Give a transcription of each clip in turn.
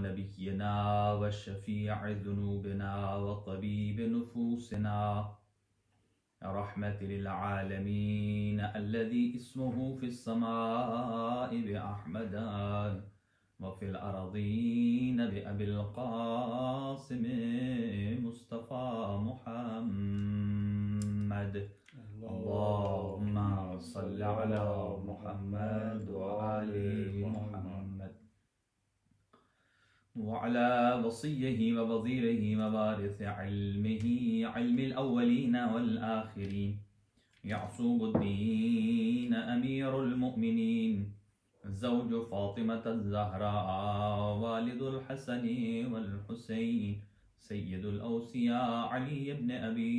नबिय्यना व शफ़ीअ ज़ुनूबिना व तबीब नुफूसिना रहमतिल लिल आलमीन अल्लज़ी इस्मुहु फ़िस समाइ बिअहमद व फ़िल अर्ज़ीन बिअबिल क़ासिम मुस्तफ़ा मुहम्मद। अल्लाहुम्मा सल्लि अला मुहम्मद व आलि मुहम्मद व अला वसिय्यिहि व वज़ीरिहि व वारिस इल्मिहि इल्मिल अव्वलीन वल आखिरीन यासूबुद्दीन अमीरुल मुमिनीन ज़ौजु फ़ातिमत ज़हरा वालिदुल हसन वल हुसैन सय्यदुल औसिया अली इब्न अबी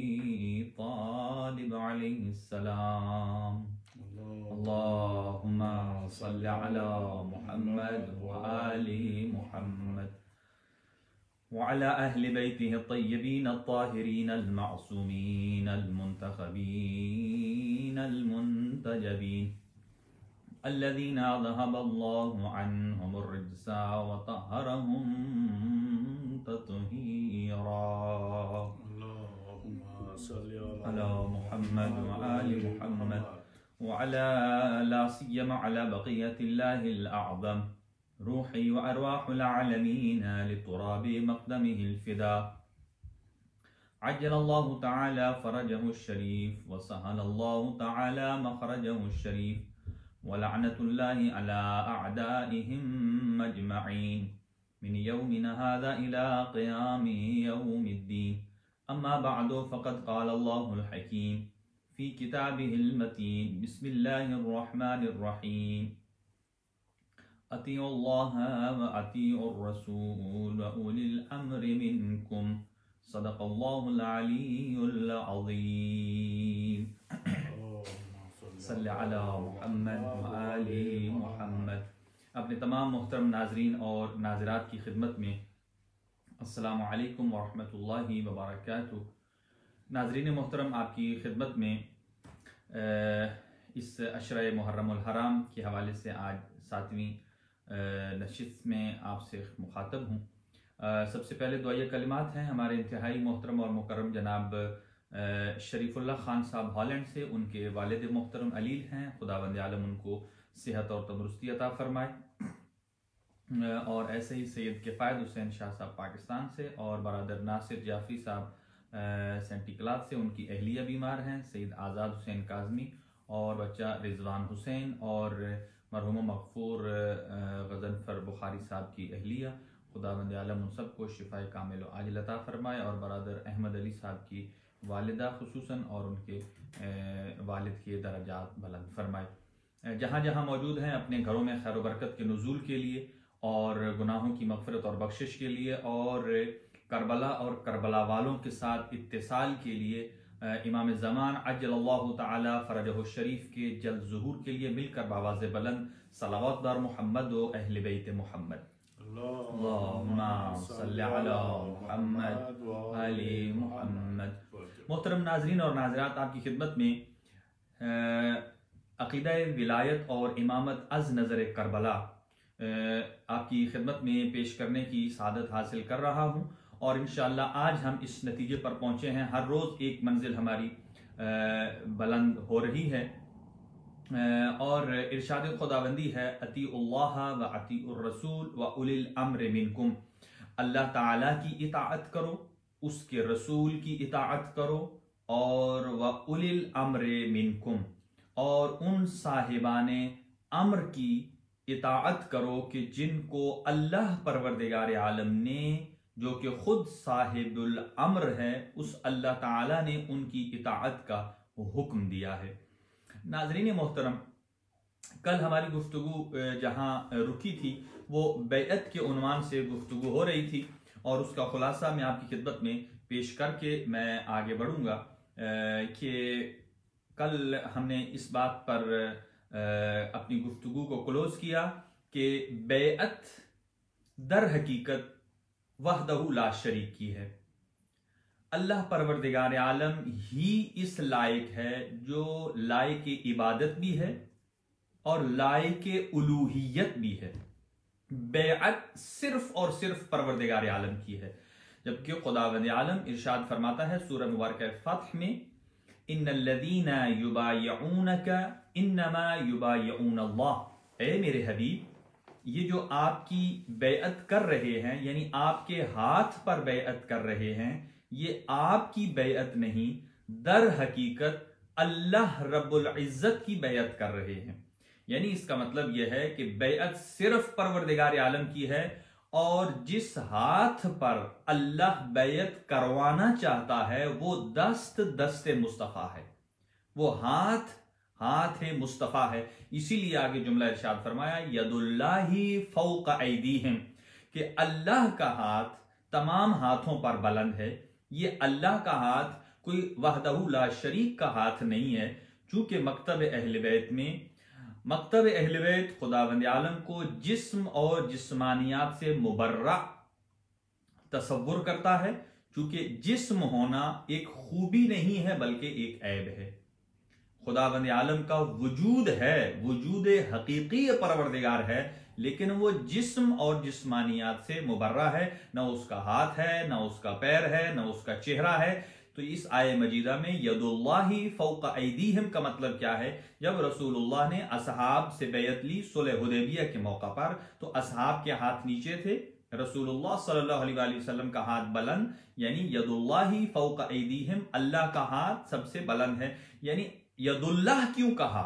तालिब अलैहिस्सलाम। अल्लाहुम्मा सल्लि अला मुहम्मद व आलि मुहम्मद व अला अहलि बैतिहि अत्तय्यबीन अत्ताहिरीन अल-मअसूमीन अल-मुंतखबीन अल-मुंतजबीन अल्लज़ीना अज़हबल्लाहु अन्हुमुर रिज्सा व तहहरहुम तत्हीरा। अल्लाहुम्मा सल्लि अला मुहम्मद व आलि मुहम्मद व अला ला सिय्यमा अला बक़ियतिल्लाहिल अअज़म रूही व अरवाहुल आलमीन लितुराबि मक़दमिहिल फ़िदा अज्जलल्लाहु तआला फ़रजहु शरीफ व सहलल्लाहु तआला मख़रजहु शरीफ व लअनतुल्लाहि अला अअदाइहिम अजमईन मिन यौमिना हाज़ा इला क़ियामि यौमिद्दीन। अम्मा बअदु फ़क़द क़ाल अल्लाहुल हकीम फ़ी किताबिहिल मतीन बिस्मिल्लाहिर रहमानिर रहीम अतीउल्लाह व अतीउर रसूल व उलिल अम्रि मिनकुम सदक़ल्लाहुल अलीयुल अज़ीम। सल्लि अला मुहम्मद व आलि मुहम्मद। अपने तमाम मोहतरम नाजरीन और नाज़रात की खिदमत में अस्सलामु अलैकुम व रहमतुल्लाहि व बरकातुहू। नाजरीन मोहतरम, आपकी खिदमत में इस अशरा मुहर्रमुल हराम के हवाले से आज 7वीं नशिस्त में आपसे मुखातब हूँ। सबसे पहले दुआए कलिमात हैं हमारे इंतहाई मोहतरम और मुकर्रम जनाब शरीफुल्लाह खान साहब हॉलैंड से। उनके वालिद मोहतरम अलील हैं, खुदावंद आलम उनको सेहत और तंदुरुस्ती अता फरमाए। और ऐसे ही सैयद किफ़ायत हुसैन शाह साहब पाकिस्तान से और बरादर नासिर जाफरी साहब सेंटी क्लास से, उनकी अहलिया बीमार हैं, सैयद आज़ाद हुसैन काज़मी और बच्चा रिजवान हुसैन और मरहूम मग़फ़ूर गज़नफ़र बुखारी साहब की अहलिया। खुदावंद आलम उन सबको शिफ़ाए कामिल व आजिल अता फरमाए और बरादर अहमद अली साहब की वालिदा खुसूसन और उनके वालिद के दरजात बुलंद फरमाए। जहाँ जहाँ मौजूद हैं अपने घरों में खैर बरकत के नुज़ूल के लिए और गुनाहों की मग़फ़िरत और बख्शिश के लिए और करबला और करबला वालों के साथ इत्तिसाल के लिए इमाम ज़मान अज्जलल्लाहु तआला फ़रजहु शरीफ के जल्द ज़ुहूर के लिए मिलकर बावाज़ बुलंद सलावत दार मोहम्मद व अहले बैत मोहम्मद अल्लाहुम्मा सल्लि अला मुहम्मद व आलि मुहम्मद। मोहतरम नाज़रीन और नाज़रात, आपकी खिदमत में अक़ीदा विलायत और इमामत अज़ नज़र करबला आपकी खिदमत में पेश करने की सादत हासिल कर रहा हूँ और इंशाअल्लाह आज हम इस नतीजे पर पहुँचे हैं। हर रोज़ एक मंजिल हमारी बुलंद हो रही है और इरशाद खुदाबंदी है अतीउल्लाह व अतीउर रसूल व उलिल अम्र मिनकुम। अल्लाह ताला की इताअत करो, उसके रसूल की इताअत करो और व उलिल अम्र मिनकुम और उन साहिबाने अम्र की इताअत करो कि जिनको अल्लाह परवरदिगार आलम ने, जो कि खुद साहिबुल अम्र है, उस अल्लाह ताला ने उनकी इताअत का हुक्म दिया है। नाज़रीन मोहतरम, कल हमारी गुफ्तगू जहाँ रुकी थी वो बैअत के उन्वान से गुफ्तगू हो रही थी और उसका खुलासा मैं आपकी खिदमत में पेश करके मैं आगे बढ़ूँगा कि कल हमने इस बात पर अपनी गुफ्तगू को क्लोज़ किया कि बैअत दर हकीकत वहदहू ला शरीक की है। अल्लाह परवरदिगार आलम ही इस लायक है जो लायक इबादत भी है और लायक उलूहियत भी है। बैअत सिर्फ और सिर्फ परवरदिगार आलम की है। जबकि खुदावंद आलम इरशाद फरमाता है सूरह मुबारक फतह में, इन्नल्लज़ीना युबायऊनका इन्नमा युबायऊन अल्लाह। ए मेरे हबीब, ये जो आपकी बेअत कर रहे हैं, यानी आपके हाथ पर बेअत कर रहे हैं, ये आपकी बेअत नहीं, दर हकीकत अल्लाह रब्बुल इज्जत की बेअत कर रहे हैं। यानी इसका मतलब यह है कि बेअत सिर्फ परवरदिगार आलम की है, और जिस हाथ पर अल्लाह बेअत करवाना चाहता है वो दस्ते मुस्तफा है, वो हाथ मुस्तफा है। इसीलिए आगे जुमला इरशाद फरमाया, यदुल्लाही फौक ऐदीहिम, कि अल्लाह का हाथ तमाम हाथों पर बुलंद है। ये अल्लाह का हाथ कोई वहदहू ला शरीक का हाथ नहीं है। चूंकि मकतब अहले बैत खुदावंद आलम को जिस्म और जिस्मानियात से मुबर्रा तसव्वुर करता है, चूंकि जिस्म होना एक खूबी नहीं है बल्कि एक ऐब है। खुदावंद आलम का वजूद है, वजूद हकीकी परवरदिगार है, लेकिन वो जिस्म और जिस्मानियात से मुबर्रा है। ना उसका हाथ है, ना उसका पैर है, ना उसका चेहरा है। तो इस आय मजीदा में यदुल्लाही फौक ऐदीहिम का मतलब क्या है? जब रसूलुल्लाह ने असहाब से बैयत ली सुलह हुदैबिया के मौका पर, तो असहाब के हाथ नीचे थे, रसूलुल्लाह सल्लल्लाहु अलैहि वसल्लम का हाथ बुलंद, यानी यदुल्लाही फौक ऐदीहिम, अल्लाह का हाथ सबसे बुलंद है। यानी यदुल्लाह क्यों कहा?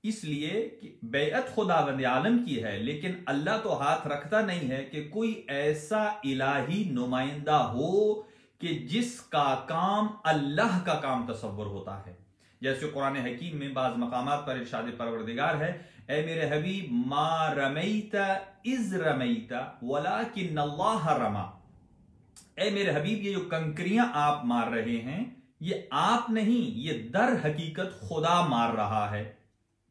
इसलिए कि बेअत खुदावंद आलम की है, लेकिन अल्लाह तो हाथ रखता नहीं है कि कोई ऐसा इलाही नुमाइंदा हो कि जिसका काम अल्लाह का काम तसव्वुर होता है। जैसे कुरान हकीम में बाज मकामात पर इरशाद परवरदिगार है, ए मेरे हबीब, मा रमैता इज रमैता वलाकिन्नल्लाह रमा। ए मेरे हबीब, ये जो कंकरियां आप मार रहे हैं, ये आप नहीं, ये दर हकीकत खुदा मार रहा है।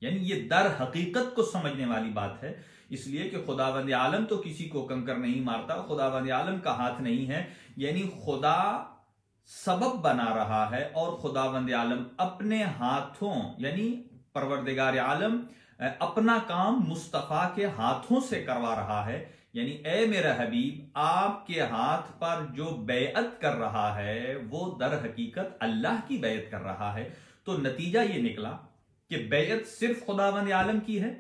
यानी ये दर हकीकत को समझने वाली बात है। इसलिए कि खुदावंद आलम तो किसी को कंकर नहीं मारता, खुदावंद आलम का हाथ नहीं है। यानी खुदा सबब बना रहा है और खुदावंद आलम अपने हाथों, यानी परवरदिगार आलम अपना काम मुस्तफा के हाथों से करवा रहा है। यानी ए मेरा हबीब, आपके हाथ पर जो बेअत कर रहा है वो दर हकीकत अल्लाह की बेअत कर रहा है। तो नतीजा ये निकला कि बेअत सिर्फ खुदावंद आलम की है।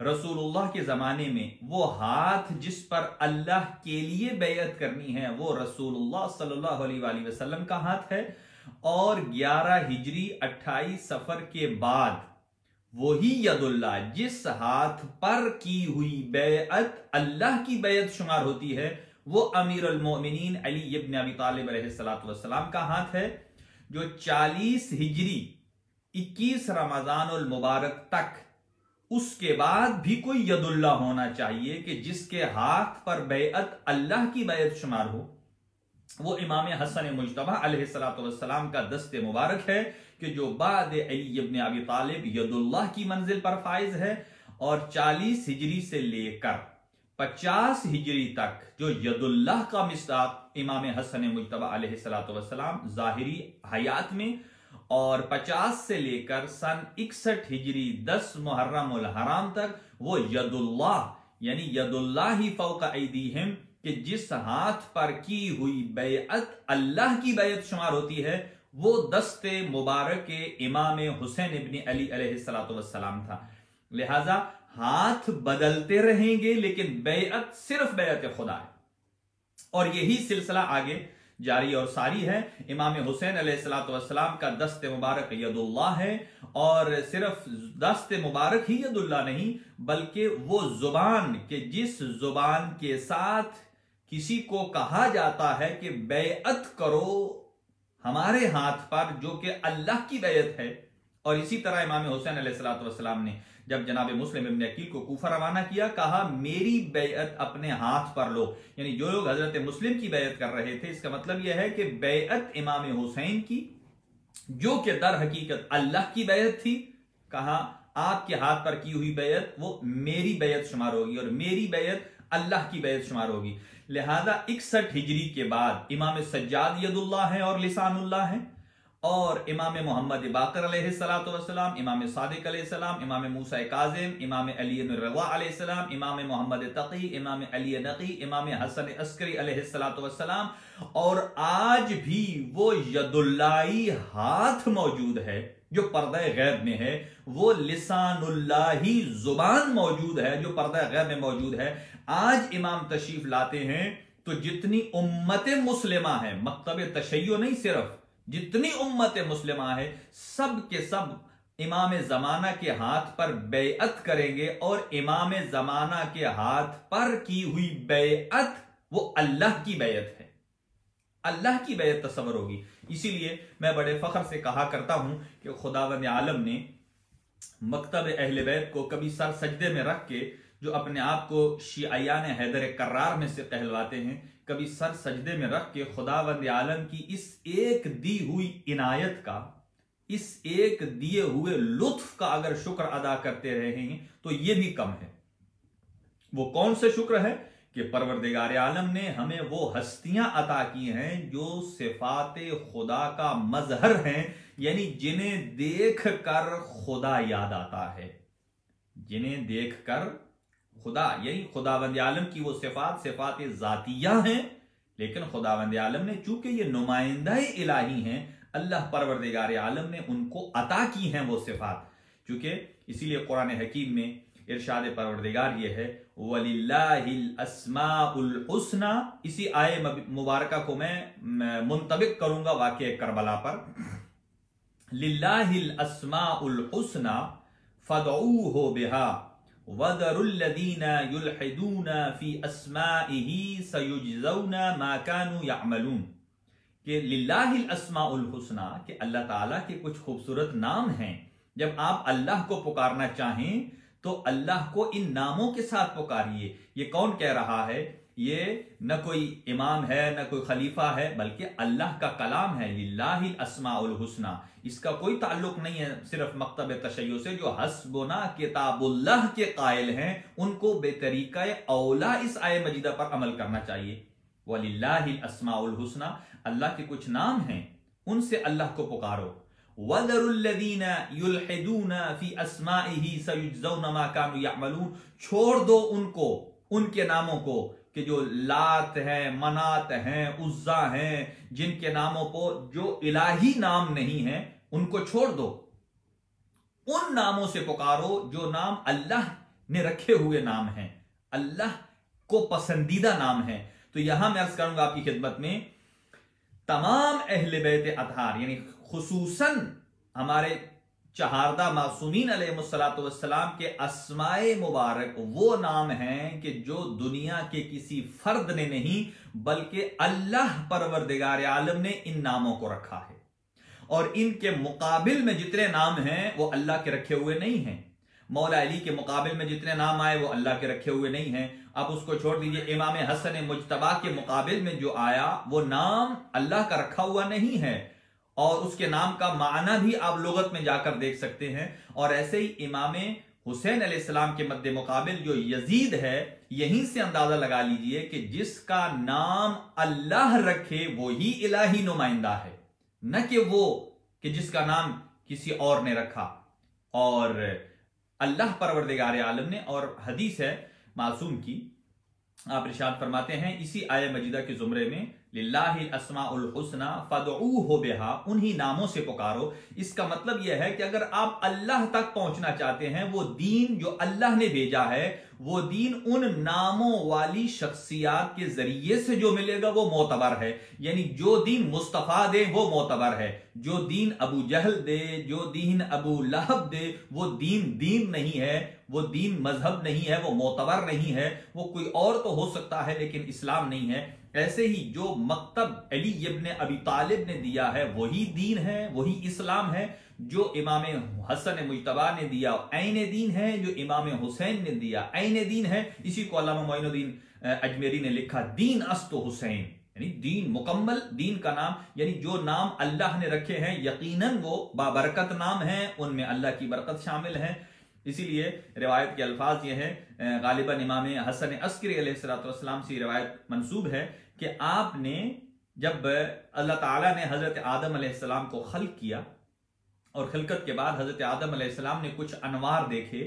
रसूलुल्लाह के जमाने में वो हाथ जिस पर अल्लाह के लिए बेअत करनी है वो रसूलुल्लाह सल्लल्लाहु अलैहि वसल्लम का हाथ है, और 11 हिजरी 28 सफर के बाद वही यदुल्लाह जिस हाथ पर की हुई बेअत अल्लाह की बेअत शुमार होती है, वो अमीरुल मोमिनीन अली इब्न अबी तालिब अलैहिस्सलातु वस्सलाम का हाथ है, जो 40 हिजरी 21 रमजानुल मुबारक तक, उसके बाद भी कोई यदुल्लाह होना चाहिए कि जिसके हाथ पर बेअत अल्लाह की बेअत शुमार हो। वो इमाम हसन मुज्तबा अलैहिस्सलातु वस्सलाम का दस्ते मुबारक है कि जो बाद अली इब्न अबी तालिब यदुल्लाह की मंजिल पर फाइज है, और 40 हिजरी से लेकर 50 हिजरी तक जो यदुल्लाह का मिसदाक इमाम हसन मुज्तबा अलैहिस्सलातु वस्सलाम जाहिरी हयात में, और 50 से लेकर सन 61 हिजरी 10 मुहर्रमुल हराम तक वो यदुल्लाह, यानी यदुल्लाही फौका ऐदीहिम, कि जिस हाथ पर की हुई बेअत अल्लाह की बेअत शुमार होती है, वो दस्ते मुबारक के इमाम हुसैन इब्न अली अलैहिस्सलातु वस्सलाम था। लिहाजा हाथ बदलते रहेंगे लेकिन बेअत सिर्फ बेअत खुदा है, और यही सिलसिला आगे जारी और सारी है। इमाम हुसैन अलैहिस्सलातु वस्सलाम का दस्ते मुबारक यदुल्लाह है, और सिर्फ दस्ते मुबारक ही यदुल्लाह नहीं बल्कि वो जुबान के जिस जुबान के साथ किसी को कहा जाता है कि बेअत करो हमारे हाथ पर, जो कि अल्लाह की बेअत है। और इसी तरह इमाम हुसैन अलैहिस्सलातु वस्सलाम ने जब जनाब मुस्लिम इब्न अकील को कूफा रवाना किया, कहा मेरी बेअत अपने हाथ पर लो। यानी जो लोग हजरत मुस्लिम की बेअत कर रहे थे, इसका मतलब यह है कि बेअत इमाम हुसैन की, जो कि दर हकीकत अल्लाह की बेअत थी, कहा आपके हाथ पर की हुई बेअत वो मेरी बेअत शुमार होगी, और मेरी बेअत अल्लाह की बेअत शुमार होगी। लिहाजा 61 हिजरी के बाद इमाम सज्जाद यदुल्लाह है और लिसानुल्लाह है, और इमाम मोहम्मद बाकर अलैहिस्सलातु वस्सलाम, इमाम सादिक अलैहिस्सलाम, इमाम मूसा काजिम, इमाम अली रज़ा अलैहिस्सलाम, इमाम मोहम्मद तकी, इमाम अली नकी, इमाम हसन अस्करी अलैहिस्सलातु वस्सलाम, और आज भी वो यदुल्लाही हाथ मौजूद है जो पर्दा गैब में है, वो लिसानुल्लाही जुबान मौजूद है जो पर्दा गैब में मौजूद है। आज इमाम तशरीफ लाते हैं तो जितनी उम्मत मुस्लिमा है, मकतब तशय्यो नहीं, सिर्फ जितनी उम्मत मुस्लिमा है सब के सब इमाम जमाना के हाथ पर बेअत करेंगे, और इमाम जमाना के हाथ पर की हुई बेअत वो अल्लाह की बेअत है, अल्लाह की बेअत तस्वर होगी। इसीलिए मैं बड़े फख्र से कहा करता हूं कि खुदावंद आलम ने मकतब अहले बैत को कभी सर सजदे में रख के, जो अपने आप को शियायान हैदर कर्रार में से कहलवाते हैं, कभी सर सजदे में रख के खुदावंद आलम की इस एक दी हुई इनायत का, इस एक दिए हुए लुत्फ का अगर शुक्र अदा करते रहे हैं तो यह भी कम है। वो कौन से शुक्र है कि परवरदिगार आलम ने हमें वो हस्तियां अता की हैं जो सिफाते खुदा का मजहर हैं, यानी जिन्हें देख कर खुदा याद आता है, जिन्हें देख कर खुदा, यानी खुदावंद आलम की वो सिफात जातिया हैं, लेकिन खुदावंद आलम ने चूंकि ये नुमाइंदा इलाही हैं, अल्लाह परवरदिगार आलम ने उनको अता की हैं वो सिफात, चूंकि इसीलिए कुरान हकीम में इरशाद परवरदिगार ये है वलिल्लाहिल अस्माउल हुस्ना। इसी आय मुबारका को मैं मुंतबिक करूंगा वाक़े करबला पर, लिल्लाहिल अस्माउल हुस्ना फदऊहु बिहा वदरुल्लदीना युल्हिदूना फी अस्माइही सयुजज़ौना मा कानू यअमलून, कि लिल्लाहिल अस्माउल हुस्ना, कि अल्लाह ताला के कुछ खूबसूरत नाम हैं। जब आप अल्लाह को पुकारना चाहें तो अल्लाह को इन नामों के साथ पुकारिए। ये कौन कह रहा है? ये न कोई इमाम है न कोई खलीफा है, बल्कि अल्लाह का कलाम है, लिल्लाहिल अस्माउल हुस्ना। इसका कोई ताल्लुक नहीं है सिर्फ मकतब तशय्यो से। जो हस्बुना किताबुल्लाह के कायल हैं उनको बेतरीका औला इस आय मजीदा पर अमल करना चाहिए। वलिल्लाहिल अस्माउल हुस्ना, अल्लाह के कुछ नाम हैं, उनसे अल्लाह को पुकारो। वदरुल्लदीना युल्हिदूना फी अस्माइही सयुजज़ौना मा कानू यअमलून, छोड़ दो उनको, उनके नामों को, कि जो लात है, मनात हैं, उज्जा हैं, जिनके नामों पर जो इलाही नाम नहीं है उनको छोड़ दो। उन नामों से पुकारो जो नाम अल्लाह ने रखे हुए नाम हैं, अल्लाह को पसंदीदा नाम है। तो यहां मैं अर्ज करूंगा आपकी खिदमत में, तमाम अहले बैत अतहार यानी खुसूसन हमारे चहारदा मासूमीन अलैहिस्सलातु वस्सलाम के अस्माए मुबारक वो नाम हैं कि जो दुनिया के किसी फर्द ने नहीं बल्कि अल्लाह परवरदिगार आलम ने इन नामों को रखा है, और इनके मुकाबिल में जितने नाम हैं वो अल्लाह के रखे हुए नहीं हैं। मौला अली के मुकाबिल में जितने नाम आए वो अल्लाह के रखे हुए नहीं हैं। आप उसको छोड़ दीजिए, इमाम हसन मुज्तबा के मुकाबिल में जो आया वो नाम अल्लाह का रखा हुआ नहीं है, और उसके नाम का माना भी आप लुगत में जाकर देख सकते हैं। और ऐसे ही इमाम हुसैन अलैहिस्सलाम के मद्दे मुकाबिल जो यजीद है, यहीं से अंदाजा लगा लीजिए कि जिसका नाम अल्लाह रखे वो ही इलाही नुमाइंदा है, न कि वो कि जिसका नाम किसी और ने रखा। और अल्लाह परवरदिगार आलम ने, और हदीस है मासूम की, आप इरशाद फरमाते हैं इसी आय मजीदा के जुमरे में, लिल्लाहिल अस्माउल हुस्ना फदऊहु बिहा, उन्हीं नामों से पुकारो। इसका मतलब यह है कि अगर आप अल्लाह तक पहुंचना चाहते हैं, वो दीन जो अल्लाह ने भेजा है, वो दीन उन नामों वाली शख्सियात के जरिए से जो मिलेगा वो मोतबर है। यानी जो दीन मुस्तफा दे वो मोतबर है, जो दीन अबू जहल दे, जो दीन अबू लहब दे, वो दीन नहीं है, वो दीन मजहब नहीं है, वो मोतबर नहीं है। वो कोई और तो हो सकता है लेकिन इस्लाम नहीं है। ऐसे ही जो मकतब अली इब्न अबी तालिब ने दिया है वही दीन है, वही इस्लाम है। जो इमाम हसन मुज्तबा ने दिया ऐन दीन है, जो इमाम हुसैन ने दिया ऐन दीन है। इसी को अल्लामा मोइनुद्दीन अजमेरी ने लिखा दीन अस्तो हुसैन, यानी दीन मुकम्मल, दीन का नाम, यानी जो नाम अल्लाह ने रखे हैं यकीनन वो बाबरकत नाम है, उनमें अल्लाह की बरकत शामिल है। इसीलिए रिवायत के अल्फाज ये है, गालिबन इमाम हसन अस्करी अलैहिस्सलातु वस्सलाम से रिवायत मंसूब है कि आपने जब अल्लाह ताला ने हजरत आदम अलैहिस्सलाम को खल्क किया और खिलकत के बाद हजरत आदम अलैहिस्सलाम ने कुछ अनवार देखे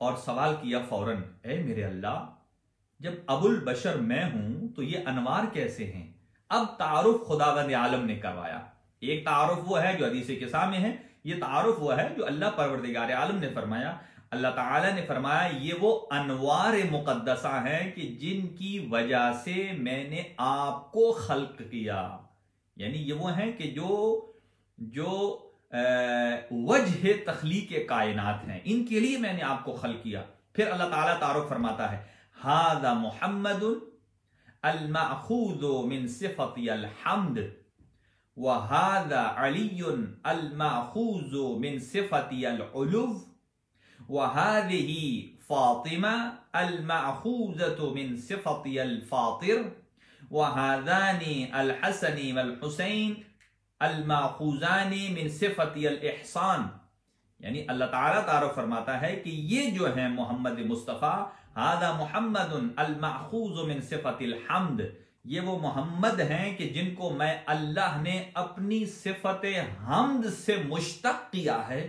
और सवाल किया फौरन, ए मेरे अल्लाह, जब अबुल बशर मैं हूं तो ये अनवार कैसे हैं? अब तारुफ खुदावंद आलम ने करवाया। एक तारुफ वो है जो हदीस के सामने है, ये तारुफ वो है जो अल्लाह परवरदिगार आलम ने फरमाया। अल्लाह ताला ने फरमाया ये वो अनवार मुकद्दसा हैं कि जिनकी वजह से मैंने आपको खल्क किया। यानी ये वो हैं कि जो वजह तख्लीक कायनात हैं, इनके लिए मैंने आपको खल्क किया। फिर अल्लाह ताला तारुफ फरमाता है, हादा मुहम्मदुन अल मअखूज़ु मिन सिफ़ति अल हम्द व हादा अलीयुन अल मअखूज़ु मिन सिफ़ति अल उलुव व हादिही फातिमा अल मअखूज़तु मिन सिफ़ति अल फातिर व हादानी अल हसनी वल हुसैन अल मअखूज़ानी मिन सिफ़ति अल इहसान। यानी अल्लाह ताला तारुफ फरमाता है कि ये जो है मोहम्मद मुस्तफ़ा, हादा मुहम्मदुन अल मअखूज़ु मिन सिफ़तिल हम्द, ये वो मोहम्मद हैं कि जिनको मैं अल्लाह ने अपनी सिफत हम्द से मुश्तक किया है।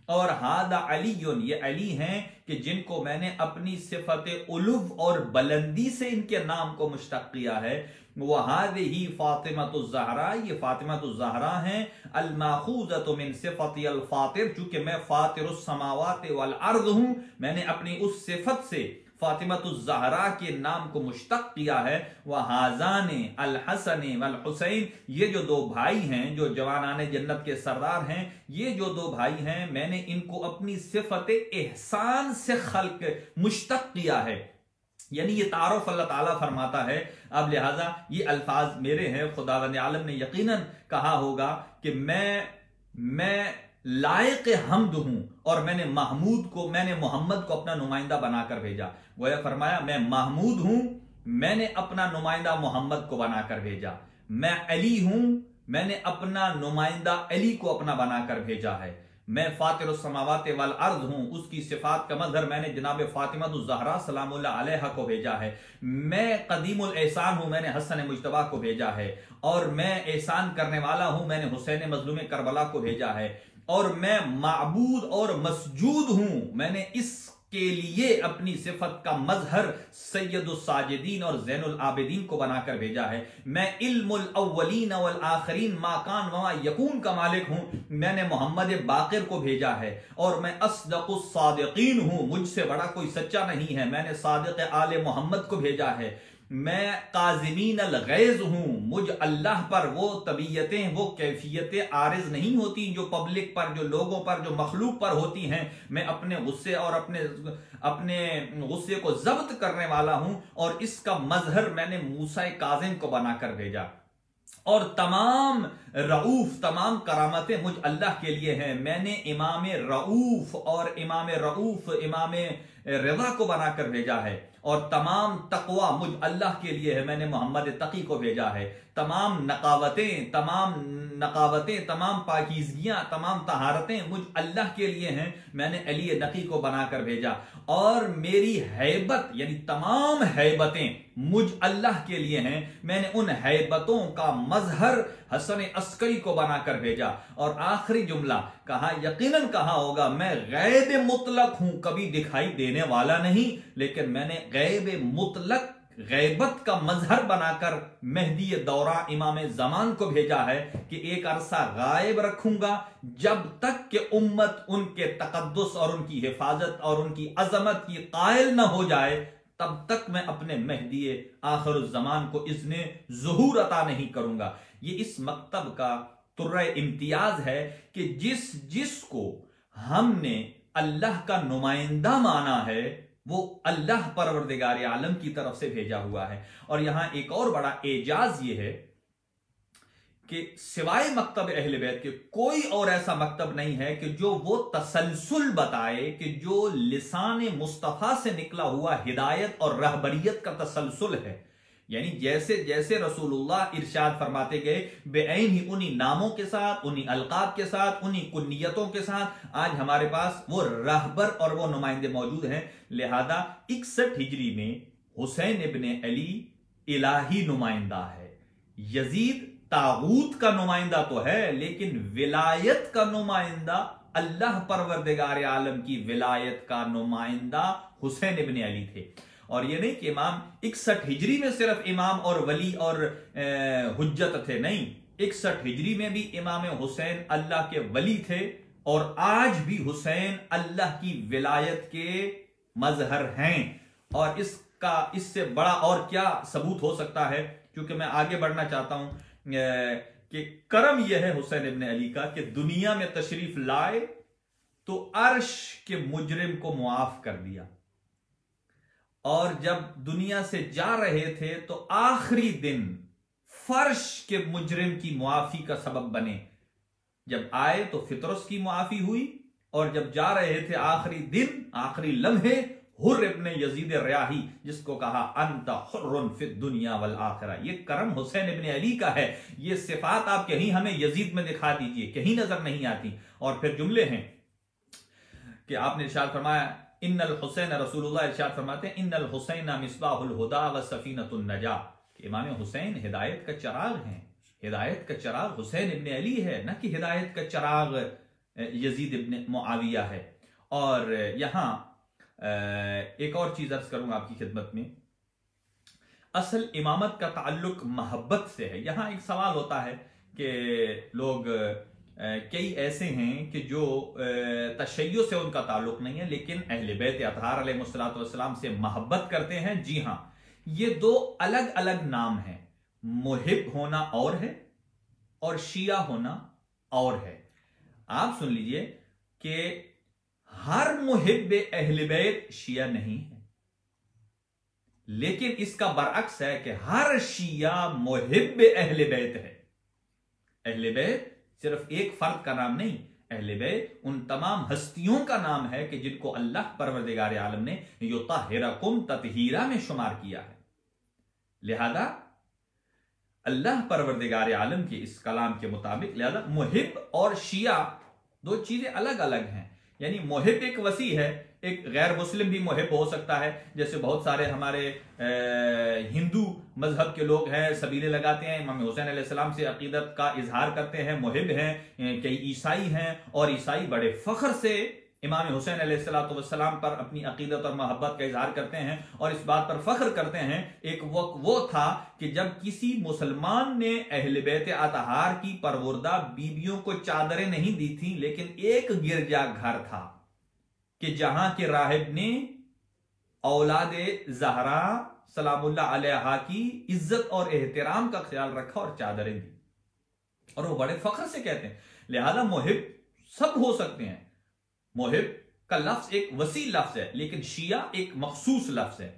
और हादा अलीयुन, ये अली हैं कि जिनको मैंने अपनी सिफत उलुव और बुलंदी से इनके नाम को मुश्तक किया है। वहादिही फातिमातु ज़हरा, ये फातिमातु ज़हरा हैं। अल माखूज़तु मिन सिफ़ति अल फातिर, चूंकि मैं फातिरुस समावाति वल अर्ज़ हूं, मैंने अपनी उस सिफत से फातिमातु ज़हरा के नाम को मुश्तक किया है। वहाज़ाने अल हसन वल हुसैन, ये जो दो भाई हैं जो जवानाने जन्नत के सरदार हैं, ये जो दो भाई हैं मैंने इनको अपनी सिफत एहसान से खल्क मुश्तक किया है। यानी ये तारुफ अल्लाह ताला फरमाता है। अब लिहाजा ये अल्फाज मेरे हैं, खुदावंद आलम ने यकीनन कहा होगा कि मैं लायक हम्द हूं और मैंने मोहम्मद को अपना नुमाइंदा बनाकर भेजा। गोया फरमाया मैं महमूद हूं, मैंने अपना नुमाइंदा मोहम्मद को बनाकर भेजा। मैं अली हूं, मैंने अपना नुमाइंदा अली को अपना बनाकर भेजा है। मैं फातिरुस समावाति वल अर्ज़ हूं, उसकी सिफात का मज़हर मैंने जनाब फातिमातु ज़हरा सलामुल्लाह अलैहा को भेजा है। मैं कदीमुल एहसान हूं, मैंने हसन मुज्तबा को भेजा है। और मैं एहसान करने वाला हूं, मैंने हुसैन मज़लूम करबला को भेजा है। और मैं माबूद और मसजूद हूं, मैंने इसके लिए अपनी सिफत का मजहर सैयदुस साजिदीन और ज़ैनुल आबिदीन को बनाकर भेजा है। मैं इल्मुल अव्वलीन वल आखिरीन मा कान व मा यकून का मालिक हूं, मैंने मोहम्मद बाकिर को भेजा है। और मैं अस्दकुस सादिकीन हूं, मुझसे बड़ा कोई सच्चा नहीं है, मैंने सादिक आले मोहम्मद को भेजा है। मैं काज़िमीन अल गैज़ हूं, मुझ अल्लाह पर वो तबीयतें, वो कैफियतें आरिज नहीं होती जो पब्लिक पर, जो लोगों पर, जो मखलूक पर होती हैं। मैं अपने गुस्से और अपने गुस्से को जब्त करने वाला हूं। और इसका मजहर मैंने मूसा काज़िम को बनाकर भेजा। और तमाम रऊफ, तमाम करामतें मुझ अल्लाह के लिए हैं। मैंने इमाम रऊफ और इमाम रज़ा को बनाकर भेजा है। और तमाम तकवा मुझ अल्लाह के लिए है, मैंने मोहम्मद तकी को भेजा है। तमाम नकावतें, तमाम पाकीज़गियां, तमाम तहारतें मुझ अल्लाह के लिए हैं, मैंने अली नकी को बनाकर भेजा। और मेरी हैबत यानी तमाम हैबतें मुझ अल्लाह के लिए हैं, मैंने उन हैबतों का मजहर हसन अस्करी को बनाकर भेजा। और आखिरी जुमला कहा, यकीनन कहा होगा, मैं गैब मुतलक हूं, कभी दिखाई देने वाला नहीं, लेकिन मैंने गैब मुतलक, गैबत का मजहर बनाकर मेहदी दौरा इमाम जमान को भेजा है कि एक अरसा गायब रखूंगा जब तक कि उम्मत उनके तकद्दुस और उनकी हिफाजत और उनकी अजमत की कायल न हो जाए, तब तक मैं अपने मेहदी आखिरुज़्ज़मान को इज़्ने ज़ुहूर अता नहीं करूंगा। ये इस मकतब का तुर्रा इम्तियाज है कि जिसको हमने अल्लाह का नुमाइंदा माना है वो अल्लाह परवरदिगार आलम की तरफ से भेजा हुआ है। और यहां एक और बड़ा एजाज ये है कि सिवाय मकतब अहले बैत के कोई और ऐसा मकतब नहीं है कि जो वो तसलसल बताए कि जो लिसान मुस्तफ़ा से निकला हुआ हिदायत और रहबरियत का तसलसल है। यानी जैसे जैसे रसूलुल्लाह इरशाद फरमाते गए बेऐन ही उन्हीं नामों के साथ, उन्हीं अलकाब के साथ, उन्हीं कुन्नियतों के साथ आज हमारे पास वो रहबर और वो नुमाइंदे मौजूद हैं। लिहाजा 61 हिजरी में हुसैन इब्ने अली इलाही नुमाइंदा है, यजीद तागूत का नुमाइंदा तो है, लेकिन विलायत का नुमाइंदा, अल्लाह परवरदिगार आलम की विलायत का नुमाइंदा हुसैन इब्ने अली थे। और यह नहीं कि इमाम 61 हिजरी में सिर्फ इमाम और वली और हुज्जत थे, नहीं, 61 हिजरी में भी इमाम हुसैन अल्लाह के वली थे, और आज भी हुसैन अल्लाह की विलायत के मजहर हैं। और इससे बड़ा और क्या सबूत हो सकता है, क्योंकि मैं आगे बढ़ना चाहता हूं कि करम यह है हुसैन इब्ने अली का कि दुनिया में तशरीफ लाए तो अर्श के मुजरिम को मुआफ कर दिया, और जब दुनिया से जा रहे थे तो आखिरी दिन फर्श के मुजरिम की मुआफी का सबब बने। जब आए तो फितरस की मुआफी हुई, और जब जा रहे थे आखिरी दिन, आखिरी लम्हे, हुर्र इब्ने यजीद रियाही, जिसको कहा अंत हुर्रुन फिद दुनिया वल आखिरा, ये करम हुसैन इब्ने अली का है। ये सिफात आप कहीं हमें यजीद में दिखा दीजिए, कहीं नजर नहीं आती। और फिर जुमले हैं कि आपने इरशाद फरमाया इन्नल हुसैन, रसूलुल्लाह इरशाद फरमाते हैं इन्नल हुसैन मिसबाहुल हुदा व सफीनतुन नजा, इमाम हुसैन हिदायत का चिराग हैं। हिदायत का चिराग हुसैन इब्ने अली है, न कि हिदायत का चिराग यजीद इब्ने मुआविया है। और यहां एक और चीज अर्ज करूंगा आपकी खिदमत में, असल इमामत का ताल्लुक मोहब्बत से है। यहां एक सवाल होता है कि लोग कई ऐसे हैं कि जो तशय्यो से उनका ताल्लुक नहीं है, लेकिन अहले बैत अतहार अलैहिस्सलाम से मोहब्बत करते हैं। जी हां, ये दो अलग अलग नाम हैं। मुहिब होना और है, और शिया होना और है। आप सुन लीजिए कि हर मुहिब अहले बैत शिया नहीं है, लेकिन इसका बरअक्स है कि हर शिया मुहिब अहले बैत है। अहले बैत सिर्फ एक फर्द का नाम नहीं, अहले बैत उन तमाम हस्तियों का नाम है कि जिनको अल्लाह परवरदिगार आलम ने युतहिरकुम ततहीरा में शुमार किया है। लिहाजा अल्लाह परवरदिगार आलम के इस कलाम के मुताबिक, लिहाजा मुहिब और शिया दो चीजें अलग अलग हैं। यानी मुहिब एक वसी है, एक गैर मुस्लिम भी मुहिब हो सकता है। जैसे बहुत सारे हमारे हिंदू मजहब के लोग हैं, सबीले लगाते हैं, इमाम हुसैन अलैहिस्सलाम से अकीदत का इजहार करते हैं, मुहिब हैं। कई ईसाई हैं, और ईसाई बड़े फख्र से इमाम हुसैन अलैहिस्सलाम पर अपनी अकीदत और मोहब्बत का इजहार करते हैं, और इस बात पर फख्र करते हैं। एक वक्त वो था कि जब किसी मुसलमान ने अहले बैत अतहार की परवरदा बीबियों को चादरें नहीं दी थी, लेकिन एक गिरजा घर था कि जहां के राहिब ने औलादे ज़हरा सलामुल्लाह अलैहा की इज्जत और एहतराम का ख्याल रखा और चादरें दी, और वो बड़े फख्र से कहते हैं। लिहाजा मुहिब सब हो सकते हैं। मुहिब का लफ्ज एक वसी लफ्ज है, लेकिन शिया एक मखसूस लफ्ज है।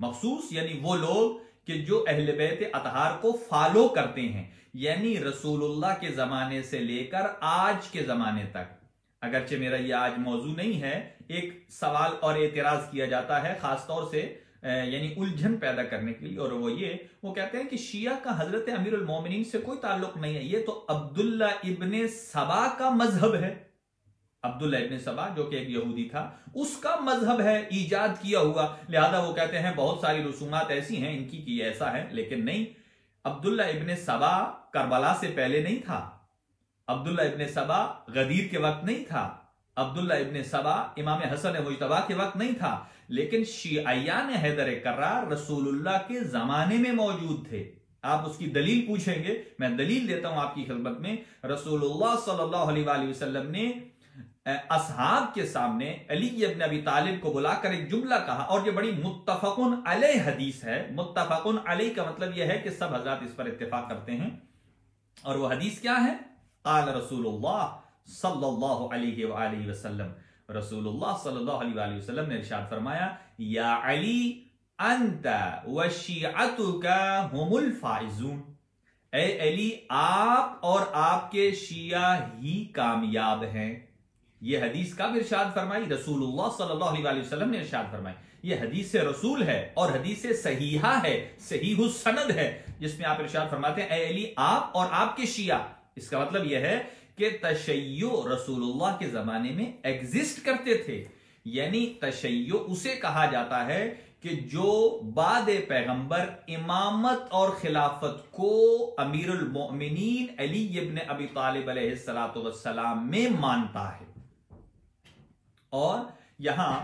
मखसूस यानी वो लोग कि जो अहले बैत अतहार को फॉलो करते हैं, यानी रसूलुल्लाह के जमाने से लेकर आज के जमाने तक। अगरचे मेरा ये आज मौजू नहीं है, एक सवाल और एतराज किया जाता है खासतौर से यानी उलझन पैदा करने के लिए, और वो कहते हैं कि शिया का हजरत अमीरुल मोमिनीन से कोई ताल्लुक नहीं है, ये तो अब्दुल्ला इब्ने सबा का मजहब है। अब्दुल्ला इब्ने सबा जो कि एक यहूदी था, उसका मजहब है, ईजाद किया हुआ। लिहाजा वो कहते हैं बहुत सारी रसूमात ऐसी हैं इनकी कि ऐसा है, लेकिन नहीं, अब्दुल्ला इब्ने सबा करबला से पहले नहीं था, अब्दुल्ला इब्ने सबा गदीर के वक्त नहीं था, अब्दुल्ला इब्ने सबा इमाम हसन मुज्तबा के वक्त नहीं था, लेकिन शियायान हैदर कर्रार रसूलुल्लाह के जमाने में मौजूद थे। आप उसकी दलील पूछेंगे, मैं दलील देता हूं आपकी खिदमत में। रसूलुल्लाह सल्लल्लाहु अलैहि वसल्लम ने असहाब के सामने अली इब्न अबी तालिब को बुलाकर एक जुमला कहा, और ये बड़ी मुत्तफकुन अलैह हदीस है। मुत्तफकुन अलैह का मतलब यह है कि सब हज़रात इस पर इत्तेफाक करते हैं, और वो हदीस क्या है? क़ाल रसूलुल्लाह सल्लल्लाहु अलैहि वसल्लम, रसूलुल्लाह सल्लल्लाहु अलैहि वसल्लम ने इरशाद फरमाया, या अली अंता व शिअतुका हुमुल फाइजून, ए अली आप और आपके शिया ही कामयाब हैं। यह हदीस का भी इरशाद फरमाई, रसूलुल्लाह सल्लल्लाहु अलैहि वसल्लम ने इरशाद फरमाई। यह हदीस से रसूल है और हदीस से सहीहा है, सहीहुस सनद है, जिसमें आप इरशाद फरमाते हैं ए अली आप और आपके शिया। इसका मतलब यह है कि तशय्यो रसूलुल्लाह के जमाने में एग्जिस्ट करते थे। यानी तशय्यो उसे कहा जाता है कि जो बाद पैगंबर इमामत और खिलाफत को अमीरुल मोमिनीन अली इब्न अबी तालिब अलैहिस्सलातु वस्सलाम में मानता है। और यहां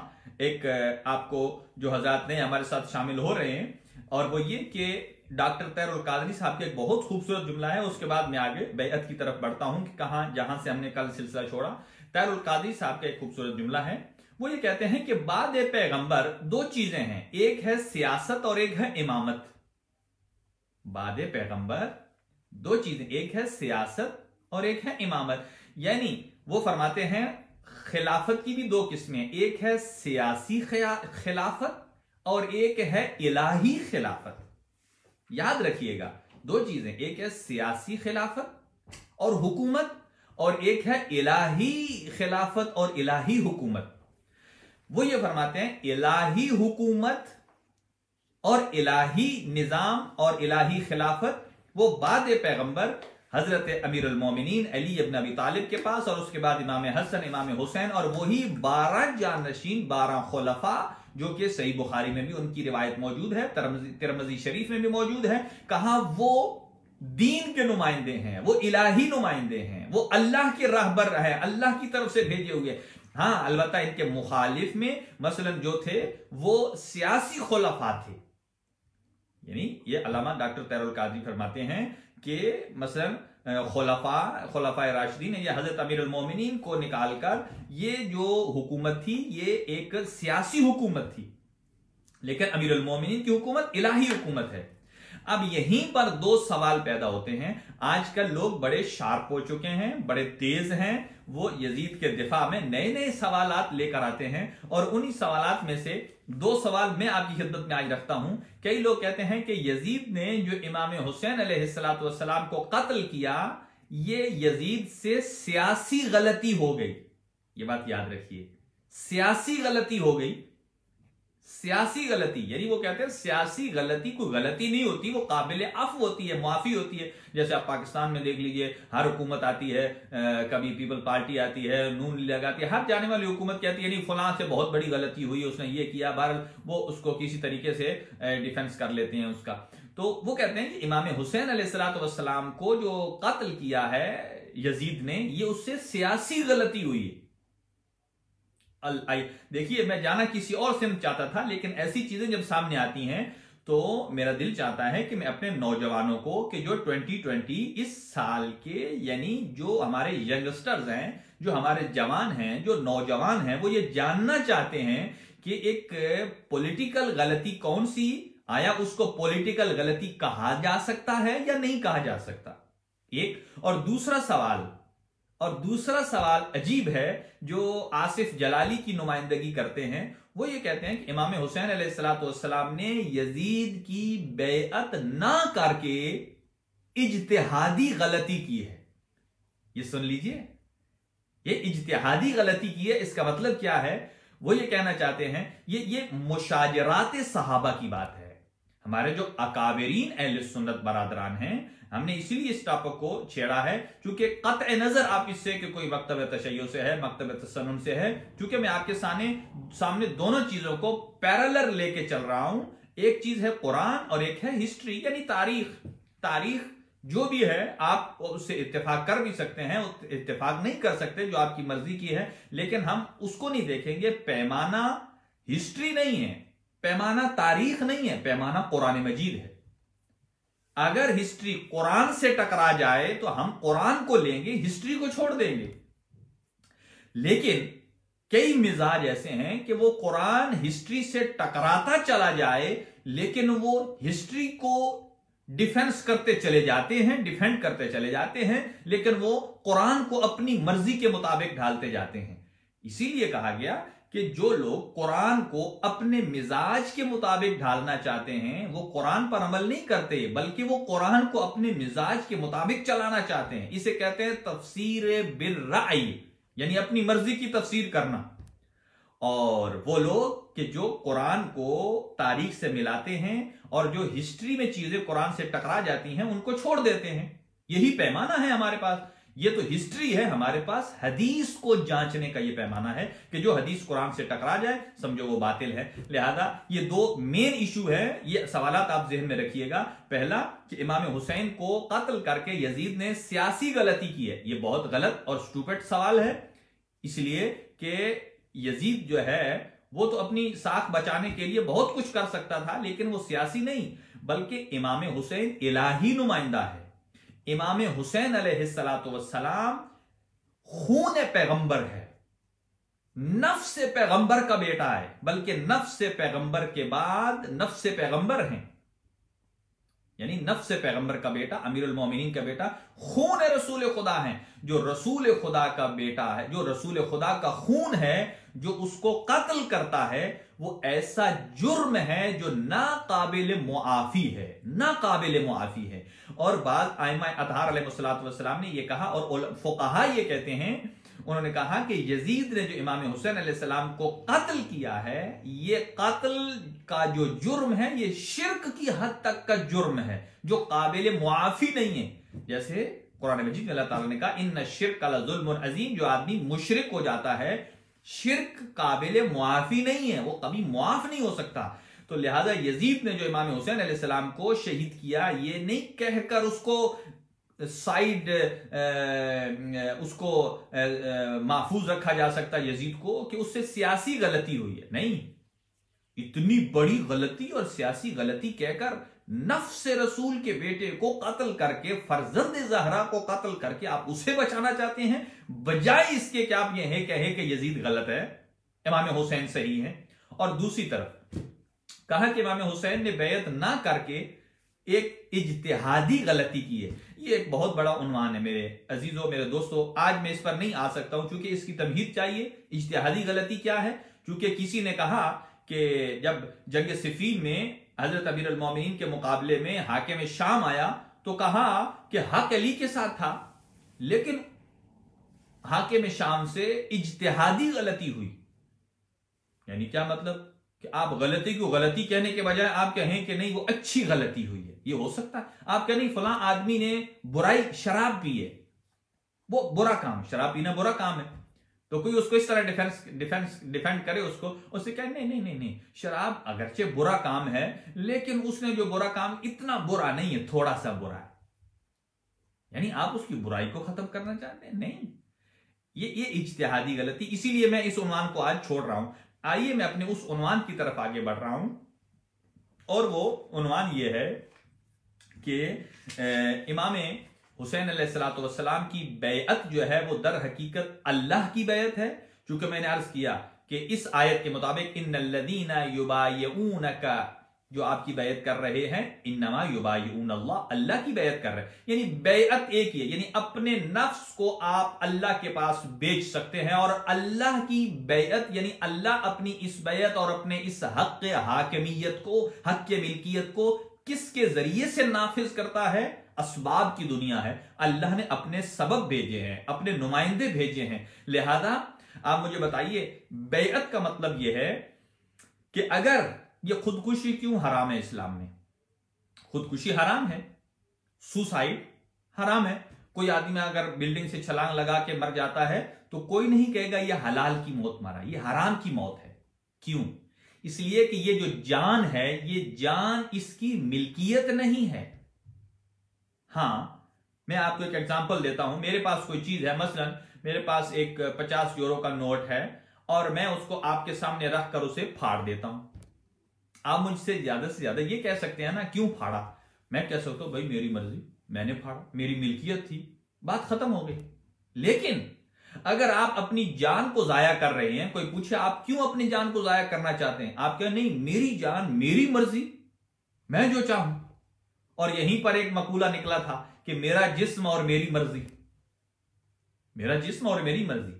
एक आपको जो हजरात ने हमारे साथ शामिल हो रहे हैं, और वो ये कि डॉक्टर तैरुल कादरी साहब का एक बहुत खूबसूरत जुमला है, उसके बाद मैं आगे बैअत की तरफ बढ़ता हूं कि कहां जहां से हमने कल सिलसिला छोड़ा। तैरुल कादरी साहब का एक खूबसूरत जुमला है, वो ये कहते हैं कि बाद पैगंबर दो चीजें हैं, एक है सियासत और एक है इमामत। बाद पैगंबर दो चीजें, एक है सियासत और एक है इमामत। यानी वो फरमाते हैं खिलाफत की भी दो किस्में, एक है सियासी खिलाफत और एक है इलाही खिलाफत। याद रखिएगा दो चीजें, एक है सियासी खिलाफत और हुकूमत, और एक है इलाही खिलाफत और इलाही हुकूमत। वो ये फरमाते हैं इलाही हुकूमत और इलाही निजाम और इलाही खिलाफत वो बाद पैगंबर हजरत अमीरुल मोमिनीन अली इब्न अबी तालिब के पास, और उसके बाद इमाम हसन, इमाम हुसैन, और वही 12 जानशीन 12 खुलफा जो कि सही बुखारी में भी उनकी रिवायत मौजूद है, तिरमिज़ी शरीफ में भी मौजूद है। कहा वो दीन के नुमाइंदे हैं, वो इलाही नुमाइंदे हैं, वो अल्लाह के राहबर है, अल्लाह की तरफ से भेजे हुए। हाँ, अलबत्ता इनके मुखालिफ में मसलन जो थे वो सियासी खुलफा थे। यानी ये अल्लामा डॉक्टर तैरुल कादरी फरमाते हैं कि मसलन खुलफा राशिदीन ने ये हजरत अमीरुल मोमिनीन को निकालकर ये जो हुकूमत थी ये एक सियासी हुकूमत थी, लेकिन अमीरुल मोमिनीन की हुकूमत इलाही हुकूमत है। अब यहीं पर दो सवाल पैदा होते हैं। आजकल लोग बड़े शार्प हो चुके हैं, बड़े तेज हैं, वो यजीद के दिफा में नए नए सवालात लेकर आते हैं, और उन्हीं सवालात में से दो सवाल मैं आपकी खिदमत में आज रखता हूं। कई लोग कहते हैं कि यजीद ने जो इमाम हुसैन अलैहिस्सलातु वस्सलाम को कत्ल किया, ये यजीद से सियासी गलती हो गई। ये बात याद रखिए, सियासी गलती हो गई। सियासी गलती यानी वो कहते हैं सियासी गलती कोई गलती नहीं होती, वो काबिल अफ़ होती है, माफी होती है। जैसे आप पाकिस्तान में देख लीजिए, हर हुकूमत आती है, कभी पीपल पार्टी आती है, नून लीग आती है, हर जाने वाली हुकूमत कहती है नहीं फलां से बहुत बड़ी गलती हुई, उसने ये किया, बहरहाल वो उसको किसी तरीके से डिफेंस कर लेते हैं उसका। तो वो कहते हैं कि इमाम हुसैन अलैहिस्सलातु वस्सलाम को जो कत्ल किया है यजीद ने, ये उससे सियासी गलती हुई है। देखिए, मैं जाना किसी और से चाहता था, लेकिन ऐसी चीजें जब सामने आती हैं तो मेरा दिल चाहता है कि मैं अपने नौजवानों को कि जो 2020 इस साल के, यानी जो हमारे यंगस्टर्स हैं, जो हमारे जवान हैं, जो नौजवान हैं, वो ये जानना चाहते हैं कि एक पॉलिटिकल गलती कौन सी, आया उसको पॉलिटिकल गलती कहा जा सकता है या नहीं कहा जा सकता, एक। और दूसरा सवाल अजीब है जो आसिफ जलाली की नुमाइंदगी करते हैं। वो ये कहते हैं कि इमाम हुसैन अलैहिस्सलातु वस्सलाम ने यजीद की बेअत ना करके इज्तिहादी गलती की है। ये सुन लीजिए, ये इज्तिहादी गलती की है। इसका मतलब क्या है? वो ये कहना चाहते हैं, ये मुशाजरात सहाबा की बात है। हमारे जो अकाबरीन अहले सुन्नत बरादरान हैं, हमने इसीलिए इस टॉपिक को छेड़ा है क्योंकि कत्ए नजर आप इससे कि कोई मकतब तशय्युअ से है, मकतब तसन्नुन से है, क्योंकि मैं आपके सामने दोनों चीजों को पैरेलल लेके चल रहा हूं। एक चीज है कुरान और एक है हिस्ट्री, यानी तारीख जो भी है आप उससे इत्तेफाक कर भी सकते हैं, इत्तेफाक नहीं कर सकते, जो आपकी मर्जी की है, लेकिन हम उसको नहीं देखेंगे। पैमाना हिस्ट्री नहीं है, पैमाना तारीख नहीं है, पैमाना कुरान मजीद है। अगर हिस्ट्री कुरान से टकरा जाए तो हम कुरान को लेंगे, हिस्ट्री को छोड़ देंगे। लेकिन कई मिजाज ऐसे हैं कि वो कुरान हिस्ट्री से टकराता चला जाए, लेकिन वो हिस्ट्री को डिफेंड करते चले जाते हैं, लेकिन वो कुरान को अपनी मर्जी के मुताबिक ढालते जाते हैं। इसीलिए कहा गया कि जो लोग कुरान को अपने मिजाज के मुताबिक ढालना चाहते हैं, वो कुरान पर अमल नहीं करते, बल्कि वो कुरान को अपने मिजाज के मुताबिक चलाना चाहते हैं। इसे कहते हैं तफसीर बिल राय, यानी अपनी मर्जी की तफसीर करना। और वो लोग कि जो कुरान को तारीख से मिलाते हैं और जो हिस्ट्री में चीजें कुरान से टकरा जाती हैं उनको छोड़ देते हैं। यही पैमाना है हमारे पास। ये तो हिस्ट्री है, हमारे पास हदीस को जांचने का ये पैमाना है कि जो हदीस कुरान से टकरा जाए समझो वो बातिल है। लिहाजा ये दो मेन इशू है, ये सवालात आप ज़हन में रखिएगा। पहला कि इमाम हुसैन को कत्ल करके यजीद ने सियासी गलती की है, ये बहुत गलत और स्टूपिड सवाल है, इसलिए कि यजीद जो है वो तो अपनी साख बचाने के लिए बहुत कुछ कर सकता था, लेकिन वो सियासी नहीं बल्कि इमाम हुसैन इलाही नुमाइंदा है। इमाम हुसैन अलैहिस्सलातु वस्सलाम खून पैगंबर है, नफ्स पैगंबर का बेटा है, बल्कि नफ्स पैगंबर के बाद नफ्स पैगंबर हैं, यानी नफ्स पैगंबर का बेटा, अमीरुल मोमिनीन का बेटा, खून रसूल खुदा है, जो रसूल खुदा का बेटा है, जो रसूल खुदा का खून है, जो उसको कत्ल करता है, वो ऐसा जुर्म है जो नाकाबिल मुआफी है, नाकाबिल मुआफी है। और बाद आइमा अतहार अलैहिस्सलाम ने यह कहा, और फुक़हा ये कहते हैं, उन्होंने कहा कि यजीद ने जो इमाम हुसैन अलैहिस्सलाम को कत्ल किया है, ये कत्ल का जो जुर्म है ये शिर्क की हद तक का जुर्म है जो काबिल मुआफी नहीं है। जैसे कुरान मजीद में अल्लाह ताला ने कहा इन्न शिर्क लज़ुल्मुन अज़ीम, जो आदमी मुशरिक हो जाता है, शिर्क काबिल मुआफी नहीं है, वो कभी मुआफ नहीं हो सकता। तो लिहाजा यजीद ने जो इमाम हुसैन अलैहिस्सलाम को शहीद किया, ये नहीं कहकर उसको साइड उसको महफूज रखा जा सकता यजीद को कि उससे सियासी गलती हुई है, नहीं, इतनी बड़ी गलती और सियासी गलती कहकर नफ्स रसूल के बेटे को कत्ल करके, फर्जंद ज़हरा को कत्ल करके आप उसे बचाना चाहते हैं, बजाय इसके कि आप यह कहे कि यजीद गलत है, इमाम हुसैन सही है। और दूसरी तरफ कहा कि इमाम हुसैन ने बैत ना करके एक इज्तिहादी गलती की है। ये एक बहुत बड़ा उन्वान है मेरे अजीजों, मेरे दोस्तों, आज मैं इस पर नहीं आ सकता हूं क्योंकि इसकी तमहीद चाहिए। इज्तिहादी गलती क्या है? क्योंकि किसी ने कहा कि जब जंग सिफीन में हजरत अमीरुल मोमिनीन के मुकाबले में हाकिम शाम आया तो कहा कि हक अली के साथ था, लेकिन हाकिम शाम से इज्तिहादी गलती हुई। यानी क्या मतलब कि आप गलती को गलती कहने के बजाय आप कहें कि नहीं वो अच्छी गलती हुई है, ये हो सकता है। आप कहें नहीं फलां आदमी ने बुराई, शराब पी है, वो बुरा काम, शराब पीना बुरा काम है, तो कोई उसको इस तरह डिफेंड करे, उससे कहे नहीं नहीं नहीं नहीं, शराब अगरचे बुरा काम है लेकिन उसने जो बुरा काम इतना बुरा नहीं है, थोड़ा सा बुरा है। यानी आप उसकी बुराई को खत्म करना चाहते हैं? नहीं, ये इज्तिहादी गलती। इसीलिए मैं इस उन्वान को आज छोड़ रहा हूं। आइए मैं अपने उस उन्वान की तरफ आगे बढ़ रहा हूं, और वो उन्वान ये है कि इमाम हुसैन अलैहिस्सलातु वस्सलाम की बैअत जो है वो दर हकीकत अल्लाह की बैअत है। चूंकि मैंने अर्ज किया कि इस आयत के मुताबिक इन्नल्लज़ीना युबायिऊनका, जो आपकी बैअत कर रहे हैं, इन्नमा युबायिऊन अल्लाह, अल्लाह की बैअत कर रहे हैं। यानी बैअत एक ही है, यानी अपने नफ्स को आप अल्लाह के पास बेच सकते हैं, और अल्लाह की बैअत यानी अल्लाह अपनी इस बैअत और अपने इस हक हाकिमियत को, हक मिल्कियत को किसके जरिए से नाफिज करता है? असबाब की दुनिया है, अल्लाह ने अपने सबब भेजे हैं, अपने नुमाइंदे भेजे हैं। लिहाजा आप मुझे बताइए, बैअत का मतलब यह है कि अगर ये खुदकुशी क्यों हराम है इस्लाम में? खुदकुशी हराम है, सुसाइड हराम है। कोई आदमी अगर बिल्डिंग से छलांग लगा के मर जाता है तो कोई नहीं कहेगा ये हलाल की मौत मरा, ये हराम की मौत है। क्यों? इसलिए कि ये जो जान है, ये जान इसकी मिल्कियत नहीं है। हां, मैं आपको एक एग्जांपल देता हूं। मेरे पास कोई चीज है, मसलन मेरे पास एक 50 यूरो का नोट है और मैं उसको आपके सामने रखकर उसे फाड़ देता हूं। आप मुझसे ज्यादा ये कह सकते हैं ना, क्यों फाड़ा? मैं कह सकता हूं भाई मेरी मर्जी, मैंने फाड़ा, मेरी मिल्कियत थी, बात खत्म हो गई। लेकिन अगर आप अपनी जान को जाया कर रहे हैं, कोई पूछे आप क्यों अपनी जान को जाया करना चाहते हैं, आप कहें नहीं मेरी जान मेरी मर्जी, मैं जो चाहूं। और यहीं पर एक मकूला निकला था कि मेरा जिस्म और मेरी मर्जी, मेरा जिस्म और मेरी मर्जी।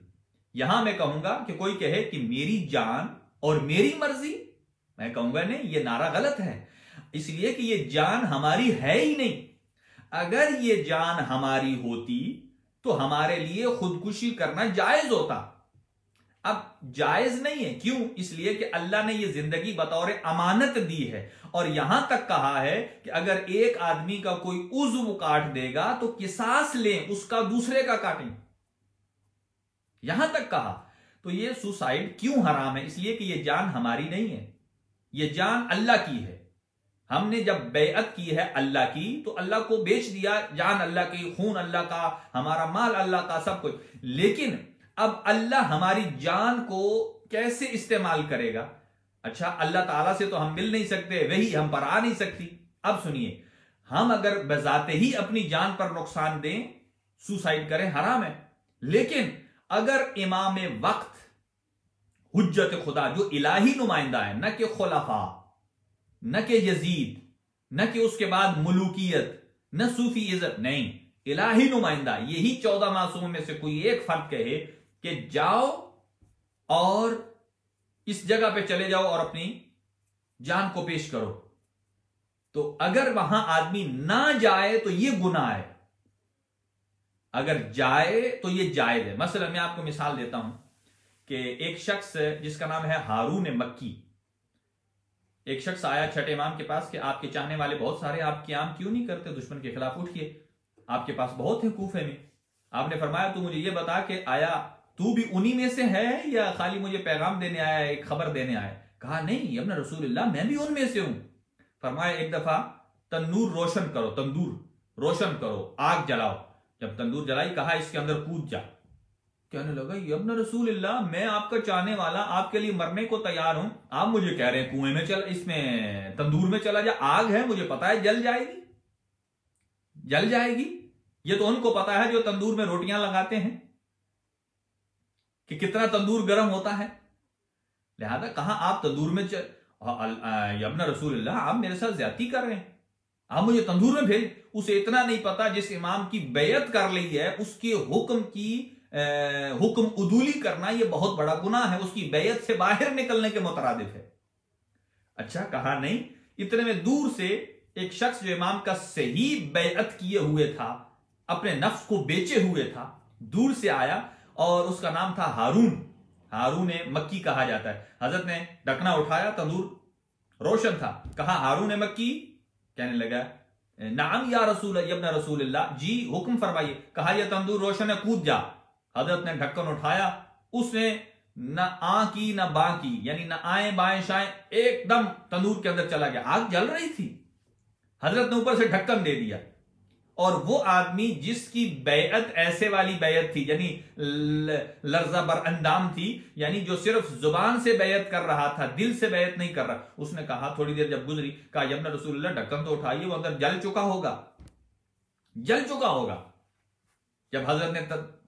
यहां मैं कहूंगा कि कोई कहे कि मेरी जान और मेरी मर्जी, मैं कहूंगा नहीं, यह नारा गलत है, इसलिए कि यह जान हमारी है ही नहीं। अगर यह जान हमारी होती तो हमारे लिए खुदकुशी करना जायज होता। अब जायज नहीं है, क्यों? इसलिए कि अल्लाह ने यह जिंदगी बतौर अमानत दी है, और यहां तक कहा है कि अगर एक आदमी का कोई उज़्व काट देगा तो किसास लें, उसका दूसरे का काटें, यहां तक कहा। तो यह सुसाइड क्यों हराम है? इसलिए कि यह जान हमारी नहीं है, यह जान अल्लाह की है। हमने जब बैअत की है अल्लाह की, तो अल्लाह को बेच दिया, जान अल्लाह की, खून अल्लाह का, हमारा माल अल्लाह का, सब कुछ। लेकिन अब अल्लाह हमारी जान को कैसे इस्तेमाल करेगा? अच्छा, अल्लाह ताला से तो हम मिल नहीं सकते, वही हम पर आ नहीं सकती। अब सुनिए, हम अगर बजाते ही अपनी जान पर नुकसान दें, सुसाइड करें, हराम है। लेकिन अगर इमाम वक्त, हुज्जत खुदा, जो इलाही नुमाइंदा है, न कि खुलफा, न कि यजीद, न कि उसके बाद मुलूकियत, न सूफी इज्जत, नहीं, इलाही नुमाइंदा, यही 14 मासूमों में से कोई एक फर्द कहे कि जाओ और इस जगह पे चले जाओ और अपनी जान को पेश करो, तो अगर वहां आदमी ना जाए तो यह गुनाह है, अगर जाए तो यह जायज है। मसलन मैं आपको मिसाल देता हूं कि एक शख्स जिसका नाम है हारून मक्की, एक शख्स आया छठे इमाम के पास कि आपके चाहने वाले बहुत सारे, आप क़याम क्यों नहीं करते, दुश्मन के खिलाफ उठिए, आपके पास बहुत है कूफे में। आपने फरमाया तू मुझे यह बता कि आया तू भी उन्हीं में से है या खाली मुझे पैगाम देने आया है, एक खबर देने आया है? कहा नहीं यब्न रसूलुल्लाह, मैं भी उनमें से हूं। फरमाया एक दफा तंदूर रोशन करो, तंदूर रोशन करो, आग जलाओ। जब तंदूर जलाई, कहा इसके अंदर कूद जा। कहने लगा यब्न रसूलुल्लाह, मैं आपका चाहने वाला, आपके लिए मरने को तैयार हूं, आप मुझे कह रहे हैं कुएं में चल, इसमें तंदूर में चला जा, आग है, मुझे पता है जल जाएगी, जल जाएगी। ये तो उनको पता है जो तंदूर में रोटियां लगाते हैं कि कितना तंदूर गर्म होता है। लिहाजा कहा आप तंदूर में चल, यब्न रसूलुल्लाह, आप मेरे साथ ज्यादती कर रहे हैं, आप मुझे तंदूर में भेज। उसे इतना नहीं पता जिस इमाम की बैयत कर ली है, उसके हुक्म की हुक्म उदूली करना यह बहुत बड़ा गुनाह है, उसकी बैयत से बाहर निकलने के मुतरादिफ है। अच्छा, कहा नहीं, इतने में दूर से एक शख्स जो इमाम का सही बैयत किए हुए था, अपने नफ्स को बेचे हुए था, दूर से आया और उसका नाम था हारून, हारून मक्की कहा जाता है। हजरत ने ढकना उठाया, तंदूर रोशन था, कहा हारून मक्की? कहने लगा नाम या रसूल यब्न रसूलुल्लाह, जी हुक्म फरमाइए। कहा यह तंदूर रोशन है, कूद जा। हजरत ने ढक्कन उठाया, उसने न आ की न बा की, यानी न आए बाएं शाएं, एकदम तंदूर के अंदर चला गया। आग जल रही थी, हजरत ने ऊपर से ढक्कन दे दिया, और वो आदमी जिसकी बैयत ऐसे वाली बैयत थी, यानी लर्जा बर अंदाम थी, यानी जो सिर्फ जुबान से बैयत कर रहा था, दिल से बैयत नहीं कर रहा, उसने कहा, थोड़ी देर जब गुजरी, कहा यब्न रसूलुल्लाह, ढक्कन तो उठाइए, वो अंदर जल चुका होगा, जल चुका होगा। जब हजरत ने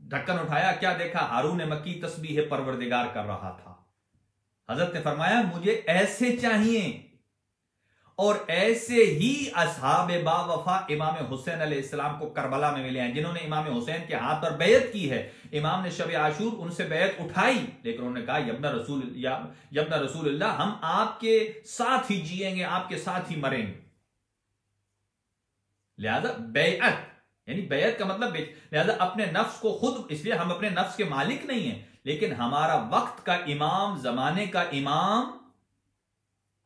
ढक्कन उठाया, क्या देखा? हारून मक्की तस्बीह परवरदिगार कर रहा था। हजरत ने फरमाया मुझे ऐसे चाहिए, और ऐसे ही असहाब बावफा इमाम हुसैन अलैहिस्सलाम को करबला में मिले हैं, जिन्होंने इमाम हुसैन के हाथ पर बैयत की है। इमाम ने शब आशूर उनसे बैयत उठाई, लेकिन उन्होंने कहा यब्न रसूलुल्लाह, हम आपके साथ ही जिएंगे, आपके साथ ही मरेंगे। लिहाजा बैयत, यानी बैयत का मतलब लिहाजा अपने नफ्स को खुद, इसलिए हम अपने नफ्स के मालिक नहीं हैं, लेकिन हमारा वक्त का इमाम, जमाने का इमाम,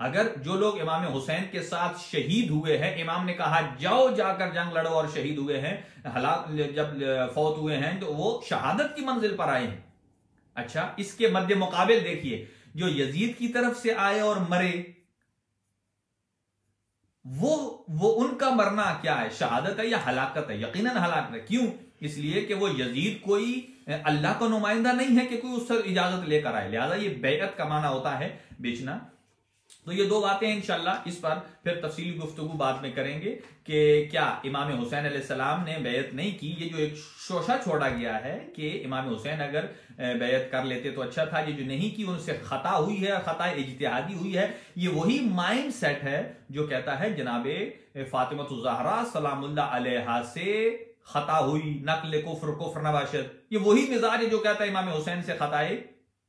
अगर जो लोग इमाम हुसैन के साथ शहीद हुए हैं, इमाम ने कहा जाओ जाकर जंग लड़ो, और शहीद हुए हैं, हलाक जब फौत हुए हैं, तो वो शहादत की मंजिल पर आए हैं। अच्छा, इसके मध्य मुकाबिल देखिए, जो यजीद की तरफ से आए और मरे, वो उनका मरना क्या है? शहादत है या हलाकत है? यकीनन हलाकत है। क्यों? इसलिए कि वो यजीद कोई अल्लाह का नुमाइंदा नहीं है कि कोई उससे इजाजत लेकर आए। लिहाजा ये बैअत का माना होता है बेचना। तो ये दो बातें इंशाअल्लाह, इस पर फिर तफसीली गुफ्तगू बाद में करेंगे कि क्या इमाम हुसैन अलैहिस्सलाम ने बैयत नहीं की। ये जो एक शोशा छोड़ा गया है कि इमाम हुसैन अगर बैयत कर लेते तो अच्छा था, ये जो नहीं की उनसे खता हुई है, खता इज्तिहादी हुई है। ये वही माइंड सेट है जो कहता है जनाबे फातिमा ज़हरा सलामुल्लाह अलैहा से खता हुई, नकल कुफ्र कुफ्र नबाशत। ये वही मिजाज है जो कहता है इमाम हुसैन से खताए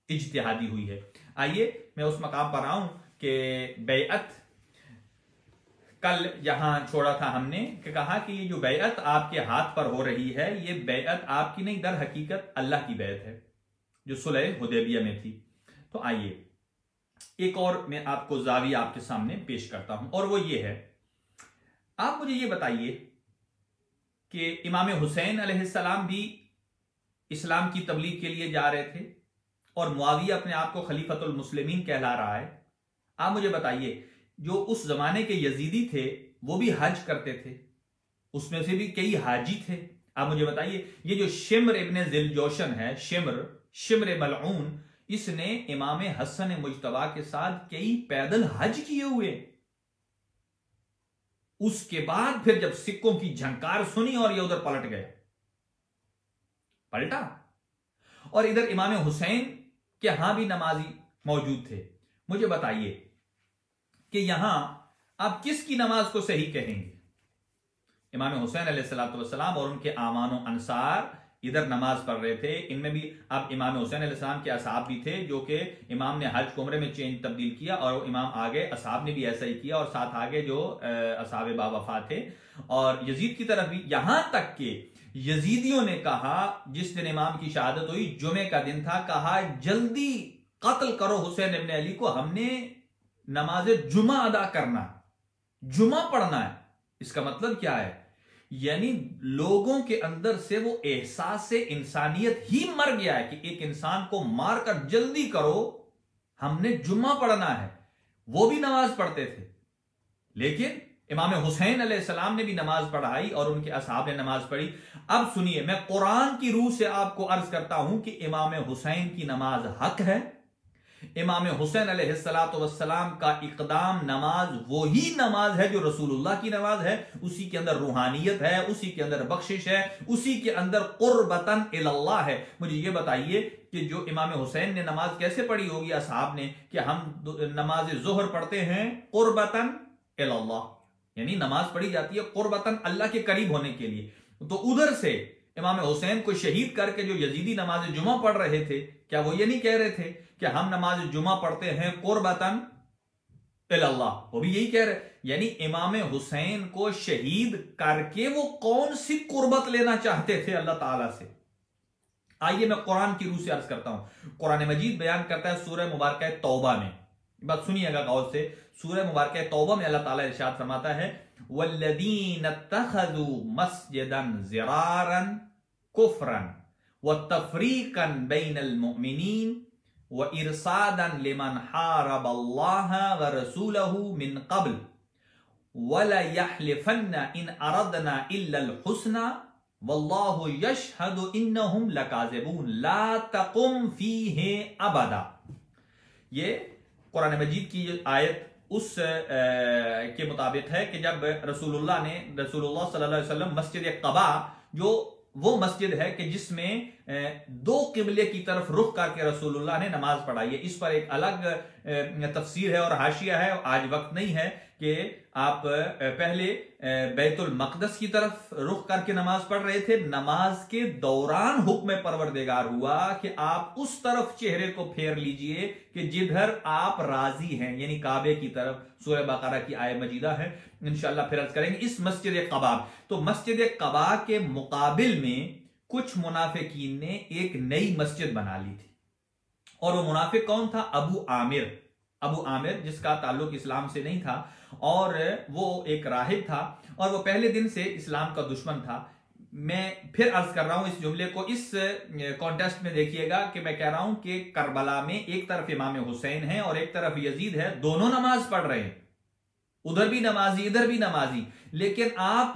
इज्तिहादी हुई है। आइए मैं उस मकाम पर आऊं कि बैअत कल यहां छोड़ा था हमने कि कहा कि ये जो बैअत आपके हाथ पर हो रही है, ये बैअत आपकी नहीं, दर हकीकत अल्लाह की बैअत है। जो सुलह हुदैबिया में थी। तो आइए एक और मैं आपको जाविया आपके सामने पेश करता हूं, और वो ये है, आप मुझे ये बताइए कि इमाम हुसैन अलैहिस्सलाम भी इस्लाम की तबलीग के लिए जा रहे थे और मुआविया अपने आप को खलीफतुल मुस्लिमीन कहला रहा है। आप मुझे बताइए, जो उस जमाने के यजीदी थे वो भी हज करते थे, उसमें से भी कई हाजी थे। आप मुझे बताइए, ये जो शिम्र इब्ने जिलजोशन है, शिम्र मलऊन, इसने इमाम हसन मुज्तबा के साथ कई पैदल हज किए हुए। उसके बाद फिर जब सिक्कों की झंकार सुनी और ये उधर पलट गए, पलटा, और इधर इमाम हुसैन के यहां भी नमाजी मौजूद थे। मुझे बताइए कि यहां आप किसकी नमाज को सही कहेंगे? इमाम हुसैन अलैहिस्सलाम और उनके आमानो अंसार इधर नमाज पढ़ रहे थे, इनमें भी अब इमाम हुसैन अलैहिस्सलाम के असहाब भी थे, जो कि इमाम ने हज उम्रे में चेंज तब्दील किया और इमाम आगे असहाब ने भी ऐसा ही किया, और साथ आगे जो असहाब बावफा थे, और यजीद की तरफ भी। यहां तक कि यजीदियों ने कहा, जिस दिन इमाम की शहादत हुई, जुमे का दिन था, कहा जल्दी कत्ल करो हुसैन इब्ने अली को, हमने नमाज जुमा अदा करना, जुमा पढ़ना है। इसका मतलब क्या है? यानी लोगों के अंदर से वो एहसास से इंसानियत ही मर गया है कि एक इंसान को मारकर जल्दी करो, हमने जुम्मा पढ़ना है। वो भी नमाज पढ़ते थे, लेकिन इमाम हुसैन अलैहिस्सलाम ने भी नमाज पढ़ाई और उनके असहाब ने नमाज पढ़ी। अब सुनिए, मैं कुरान की रूह से आपको अर्ज करता हूं कि इमाम हुसैन की नमाज हक है। इमाम हुसैन अलैहिस्सलाम का इक़दाम नमाज वो ही नमाज है जो रसूलुल्लाह की नमाज है। उसी के अंदर रूहानियत है, उसी के अंदर बख्शिश है, उसी के अंदर कुर्बतन इलल्लाह है। मुझे ये बताइए कि जो इमाम हुसैन ने नमाज कैसे पढ़ी होगी असहाब ने, कि हम नमाज ज़ोहर पढ़ते हैं कुर्बतन इलल्लाह, यानी नमाज पढ़ी जाती है कुर्बतन, अल्लाह के करीब होने के लिए। तो उधर से इमाम हुसैन को शहीद करके जो यजीदी नमाज जुमा पढ़ रहे थे, क्या वो ये नहीं कह रहे थे कि हम नमाज जुमा पढ़ते हैं कुर्बतन इलल्लाह? वो भी यही कह रहे। यानी इमाम हुसैन को शहीद करके वो कौन सी कुर्बत लेना चाहते थे अल्लाह ताला से? आइए मैं कुरान की रूह से अर्ज करता हूं। कुरान मजीद बयान करता है सूरह मुबारक तौबा में, बात सुनिएगा गौर से। सूरह मुबारक तौबा में अल्लाह ताला इरशाद फरमाता है, वल्लदीन इत्तखज़ू मस्जिदन ज़िरारन कुफ्रन व तफरीकन बैनल मुमिनीन व इरसादन लिमन हारबल्लाह व रसूलहु मिन क़ब्ल वला यहलिफन्न इन अरदना इल्लल हुस्ना वल्लाहु यशहदु इन्नहुम लकाज़िबून ला तक़ुम फीहि अबदा। ये कुरान मजीद की आयत उस के मुताबिक है कि जब रसूलुल्लाह सल्लल्लाहु अलैहि वसल्लम मस्जिद क़बा, जो वो मस्जिद है कि जिसमें दो किबले की तरफ रुख करके रसूलुल्लाह ने नमाज पढ़ाई है। इस पर एक अलग तफसीर है और हाशिया है, आज वक्त नहीं है कि आप पहले बैतुल मक़दस की तरफ रुख करके नमाज पढ़ रहे थे, नमाज के दौरान हुक्म परवरदिगार हुआ कि आप उस तरफ चेहरे को फेर लीजिए कि जिधर आप राजी हैं, यानी काबे की तरफ। सूरह बकरा की आयत मजीदा है, इंशाअल्लाह फिर अर्ज करेंगे। इस मस्जिद क़बा, तो मस्जिद क़बा के मुकाबिल में कुछ मुनाफिकीन ने एक नई मस्जिद बना ली थी, और वो मुनाफिक कौन था? अबू आमिर, जिसका ताल्लुक इस्लाम से नहीं था, और वो एक राहिब था, और वो पहले दिन से इस्लाम का दुश्मन था। मैं फिर अर्ज कर रहा हूं इस जुमले को इस कॉन्टेस्ट में देखिएगा कि मैं कह रहा हूं कि करबला में एक तरफ इमाम हुसैन है और एक तरफ यजीद है, दोनों नमाज पढ़ रहे हैं, उधर भी नमाजी इधर भी नमाजी, लेकिन आप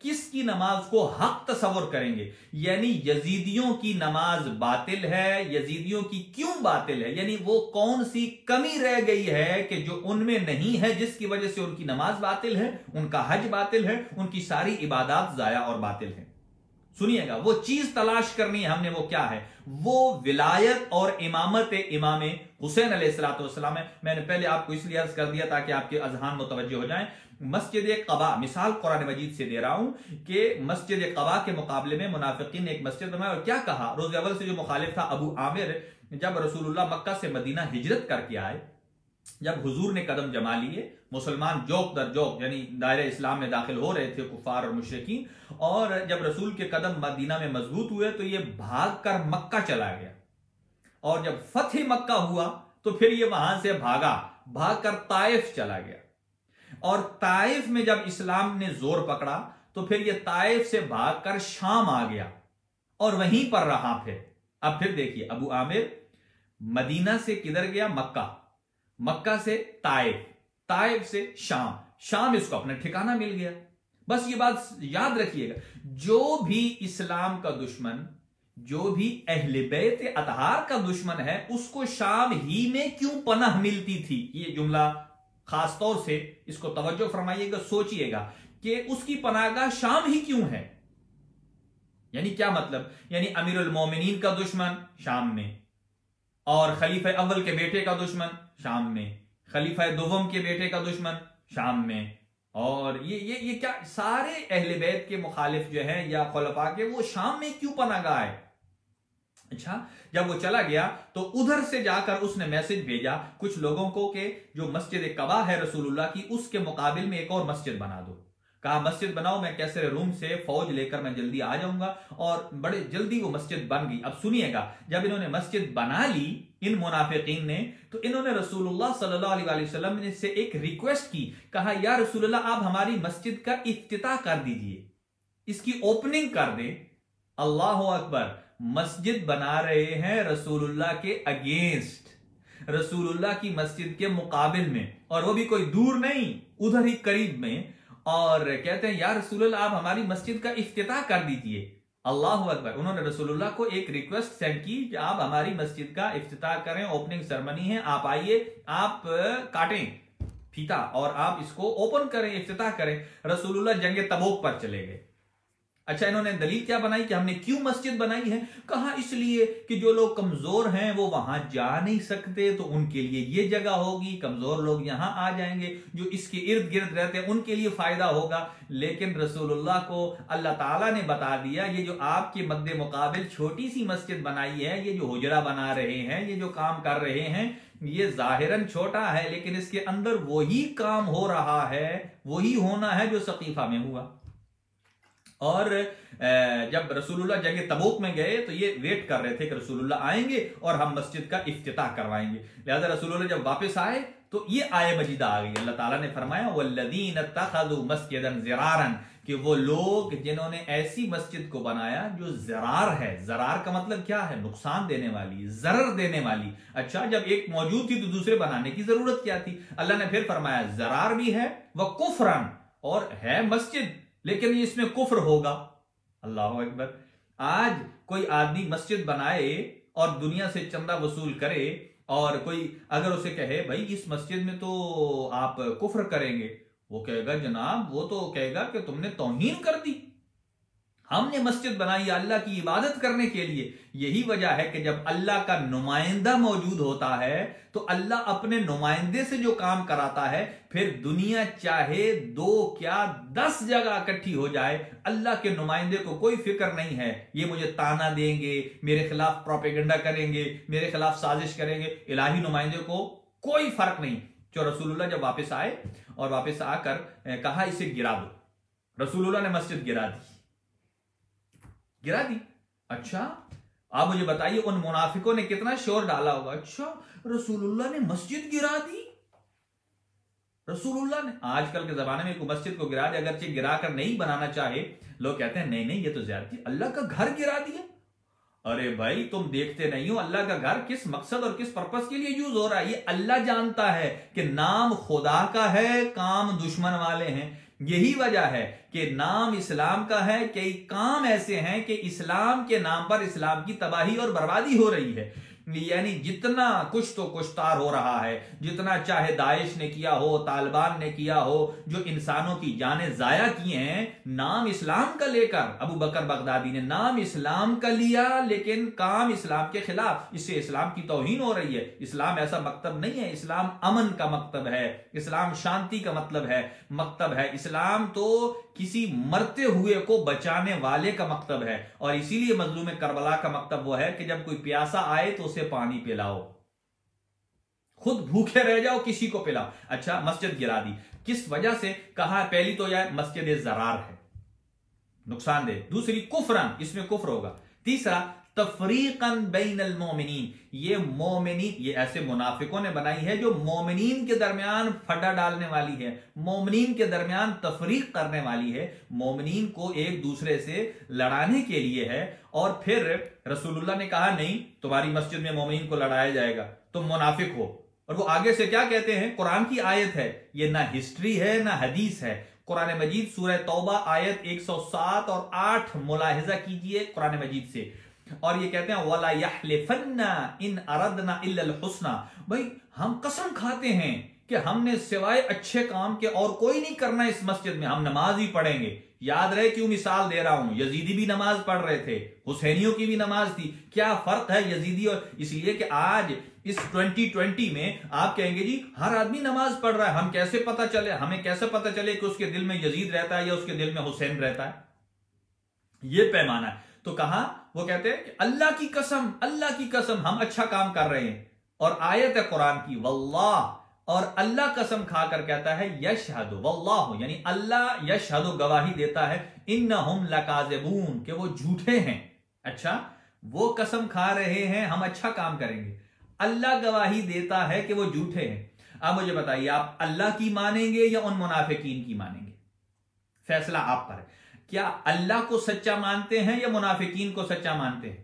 किसकी नमाज को हक तस्वर करेंगे? यानी यजीदियों की नमाज बातिल है। यजीदियों की क्यों बातिल है? यानी वो कौन सी कमी रह गई है कि जो उनमें नहीं है, जिसकी वजह से उनकी नमाज बातिल है, उनका हज बातिल है, उनकी सारी इबादत जाया और बातिल है। सुनिएगा, वो चीज तलाश करनी है हमने, वो क्या है? वो विलायत और इमामत इमाम हुसैन अलैहिस्सलाम है। मैंने पहले आपको इसलिए अर्ज कर दिया ताकि आपके अजहान मुतवज्जो हो जाएं। मस्जिद क़बा, मिसाल कुरान मजीद से दे रहा हूं कि मस्जिद क़बा के मुकाबले में मुनाफिकीन ने एक मस्जिद बनाई, और क्या कहा? रोज़ अव्वल से जो मुखालिफ था अबू आमिर, जब रसूलुल्लाह मक्का से मदीना हिजरत करके आए, जब हुजूर ने कदम जमा लिए, मुसलमान जोक दर जोक यानी दायरे इस्लाम में दाखिल हो रहे थे, कुफार और मुशरिकीन, और जब रसूल के कदम मदीना में मजबूत हुए तो ये भाग कर मक्का चला गया। और जब फतह मक्का हुआ तो फिर ये वहां से भागकर ताइफ चला गया, और ताइफ में जब इस्लाम ने जोर पकड़ा तो फिर ये ताइफ से भागकर शाम आ गया और वहीं पर रहा। फिर अब फिर देखिए, अबू आमिर मदीना से किधर गया? मक्का, मक्का से ताइफ, ताइफ से शाम, शाम इसको अपना ठिकाना मिल गया। बस ये बात याद रखिएगा, जो भी इस्लाम का दुश्मन, जो भी अहले बैत अतहार का दुश्मन है, उसको शाम ही में क्यों पनाह मिलती थी? ये जुमला खासतौर से इसको तवज्जो फरमाइएगा, सोचिएगा कि उसकी पनाहगाह शाम ही क्यों है। यानी क्या मतलब? यानी अमीरुल मोमिनीन का दुश्मन शाम में, और खलीफा अव्वल के बेटे का दुश्मन शाम में, खलीफा दुवम के बेटे का दुश्मन शाम में, और ये क्या सारे अहले बैत के मुखालिफ जो हैं या खुलफा के, वो शाम में क्यों पनाहगाह है? अच्छा, जब वो चला गया तो उधर से जाकर उसने मैसेज भेजा कुछ लोगों को कि जो मस्जिद कबा है रसूलुल्लाह की, उसके मुकाबिल में एक और मस्जिद बना दो। कहा मस्जिद बनाओ, मैं कैसर रूम से फौज लेकर मैं जल्दी आ जाऊंगा, और बड़े जल्दी वो मस्जिद बन गई। अब सुनिएगा, जब इन्होंने मस्जिद बना ली इन मुनाफिकीन ने, तो इन्होंने रसूलुल्लाह सल्लल्लाहु अलैहि वसल्लम ने से एक रिक्वेस्ट की। कहा या रसूलुल्लाह, आप हमारी मस्जिद का इफ्तिताह कर दीजिए, इसकी ओपनिंग कर दे। अल्लाह अकबर, मस्जिद बना रहे हैं रसूलुल्लाह के अगेंस्ट, रसूलुल्लाह की मस्जिद के मुकाबिल में, और वो भी कोई दूर नहीं, उधर ही करीब में, और कहते हैं या रसूलुल्लाह, आप हमारी मस्जिद का इफ्तिताह कर दीजिए। अल्लाह अकबर, उन्होंने रसूलुल्लाह को एक रिक्वेस्ट सेंड की कि आप हमारी मस्जिद का इफ्तिताह करें, ओपनिंग सेरेमनी है, आप आइए, आप काटें फीता और आप इसको ओपन करें, इफ्तिताह करें। रसूलुल्लाह जंगे तबूक पर चले गए। अच्छा, इन्होंने दलील क्या बनाई कि हमने क्यों मस्जिद बनाई है? कहा इसलिए कि जो लोग कमजोर हैं वो वहां जा नहीं सकते, तो उनके लिए ये जगह होगी, कमजोर लोग यहां आ जाएंगे, जो इसके इर्द गिर्द रहते हैं उनके लिए फायदा होगा। लेकिन रसूलुल्लाह को अल्लाह ताला ने बता दिया, ये जो आपके मद्दे मुकाबिल छोटी सी मस्जिद बनाई है, ये जो हुजरा बना रहे हैं, ये जो काम कर रहे हैं, ये जाहिरन छोटा है, लेकिन इसके अंदर वही काम हो रहा है, वही होना है जो सकीफा में हुआ। और जब रसूलुल्लाह जगह तबूक में गए तो ये वेट कर रहे थे कि रसूलुल्लाह आएंगे और हम मस्जिद का इफ्तिताह करवाएंगे। लिहाजा रसूलुल्लाह जब वापस आए तो ये आय मजीदा आ गई। अल्लाह ताला ने फरमाया वल्लदीन तखदू मस्जिदन ज़िरारन, कि वो लोग जिन्होंने ऐसी मस्जिद को बनाया जो ज़रार है। ज़रार का मतलब क्या है? नुकसान देने वाली, ज़रर देने वाली। अच्छा, जब एक मौजूद थी तो दूसरे बनाने की जरूरत क्या थी? अल्लाह ने फिर फरमाया ज़रार भी है व कुफ्रन, और है मस्जिद लेकिन इसमें कुफ्र होगा। अल्लाह अकबर, आज कोई आदमी मस्जिद बनाए और दुनिया से चंदा वसूल करे, और कोई अगर उसे कहे भाई इस मस्जिद में तो आप कुफ्र करेंगे, वो कहेगा जनाब, वो तो कहेगा कि तुमने तौहीन कर दी, हमने मस्जिद बनाई अल्लाह की इबादत करने के लिए। यही वजह है कि जब अल्लाह का नुमाइंदा मौजूद होता है तो अल्लाह अपने नुमाइंदे से जो काम कराता है, फिर दुनिया चाहे 2 क्या 10 जगह इकट्ठी हो जाए, अल्लाह के नुमाइंदे को कोई फिक्र नहीं है ये मुझे ताना देंगे, मेरे खिलाफ प्रोपेगेंडा करेंगे, मेरे खिलाफ साजिश करेंगे। इलाही नुमाइंदे को कोई फर्क नहीं। जो रसूलुल्लाह जब वापस आए और वापस आकर कहा इसे गिरा दो, रसूलुल्लाह ने मस्जिद गिरा दी। अच्छा, आप मुझे बताइए उन मुनाफिकों ने कितना शोर डाला होगा। अच्छा, रसूलुल्लाह ने मस्जिद गिरा दी, रसूलुल्लाह ने। आजकल के जमाने में कोई मस्जिद को गिरा दे, अगरचे गिराकर नहीं बनाना चाहे, लोग कहते हैं नहीं नहीं ये तो ज्यादती, अल्लाह का घर गिरा दिया। अरे भाई, तुम देखते नहीं हो अल्लाह का घर किस मकसद और किस पर्पस के लिए यूज हो रहा है? ये अल्लाह जानता है कि नाम खुदा का है, काम दुश्मन वाले हैं। यही वजह है कि नाम इस्लाम का है, कई काम ऐसे हैं कि इस्लाम के नाम पर इस्लाम की तबाही और बर्बादी हो रही है। यानी जितना कुछ तो कुश्तार हो रहा है, जितना चाहे दाइश ने किया हो, तालिबान ने किया हो, जो इंसानों की जानें जाया किए हैं नाम इस्लाम का लेकर। अबू बकर बगदादी ने नाम इस्लाम का लिया लेकिन काम इस्लाम के खिलाफ, इससे इस्लाम की तौहीन हो रही है। इस्लाम ऐसा मकतब नहीं है, इस्लाम अमन का मकतब है, इस्लाम शांति का मकतब है। इस्लाम तो किसी मरते हुए को बचाने वाले का मकतब है, और इसीलिए मजलूम करबला का मकतब वो है कि जब कोई प्यासा आए तो उसे पानी पिलाओ, खुद भूखे रह जाओ किसी को पिलाओ। अच्छा, मस्जिद गिरा दी किस वजह से? कहा पहली तो यार मस्जिद ज़रार है, नुकसान दे। दूसरी कुफ्रन, इसमें कुफ्र होगा। तीसरा तफरीकन बैनल मोमिनीन। ये मोमिनीन, ये ऐसे मुनाफिकों ने बनाई है जो मोमिनीन के दरमियान फटा डालने वाली है, मोमिनीन के दरमियान तफरीक करने वाली है, मोमिनीन को एक दूसरे से लड़ाने के लिए है। और फिर रसूलुल्लाह ने कहा नहीं, तुम्हारी मस्जिद में मोमिनीन को लड़ाया जाएगा, तुम मुनाफिक हो। और वो आगे से क्या कहते हैं, कुरान की आयत है, ये ना हिस्ट्री है ना हदीस है। कुरान मजीद सूरह तौबा आयत 107 और 8 मुलाहिजा कीजिए कुरान मजीद से। और ये कहते हैं वला यहलिफन्ना इन अरदना इल्लल हुस्ना। भाई हम कसम खाते हैं कि हमने सिवाय अच्छे काम के और कोई नहीं करना इस मस्जिद में, हम नमाज ही पढ़ेंगे। याद रहे क्यों मिसाल दे रहा हूं, यजीदी भी नमाज पढ़ रहे थे, हुसैनियों की भी नमाज थी। क्या फर्क है यजीदी और, इसलिए कि आज इस 2020 में आप कहेंगे जी हर आदमी नमाज पढ़ रहा है, हम कैसे पता चले, हमें कैसे पता चले कि उसके दिल में यजीद रहता है या उसके दिल में हुसैन रहता है। यह पैमाना है। तो कहा, वो कहते हैं कि अल्लाह की कसम, अल्लाह की कसम हम अच्छा काम कर रहे हैं। और आयत है कुरान की वल्लाह, और अल्लाह कसम खाकर कहता है यशहदु वल्लाहु, यानी अल्लाह यशहदु गवाही देता है, इन्नहुम लकाज़िबून, कि वो झूठे हैं। अच्छा, वो कसम खा रहे हैं हम अच्छा काम करेंगे, अल्लाह गवाही देता है कि वो झूठे हैं। अब मुझे बताइए, आप अल्लाह की मानेंगे या उन मुनाफिकीन की मानेंगे? फैसला आप पर है। क्या अल्लाह को सच्चा मानते हैं या मुनाफिकीन को सच्चा मानते हैं?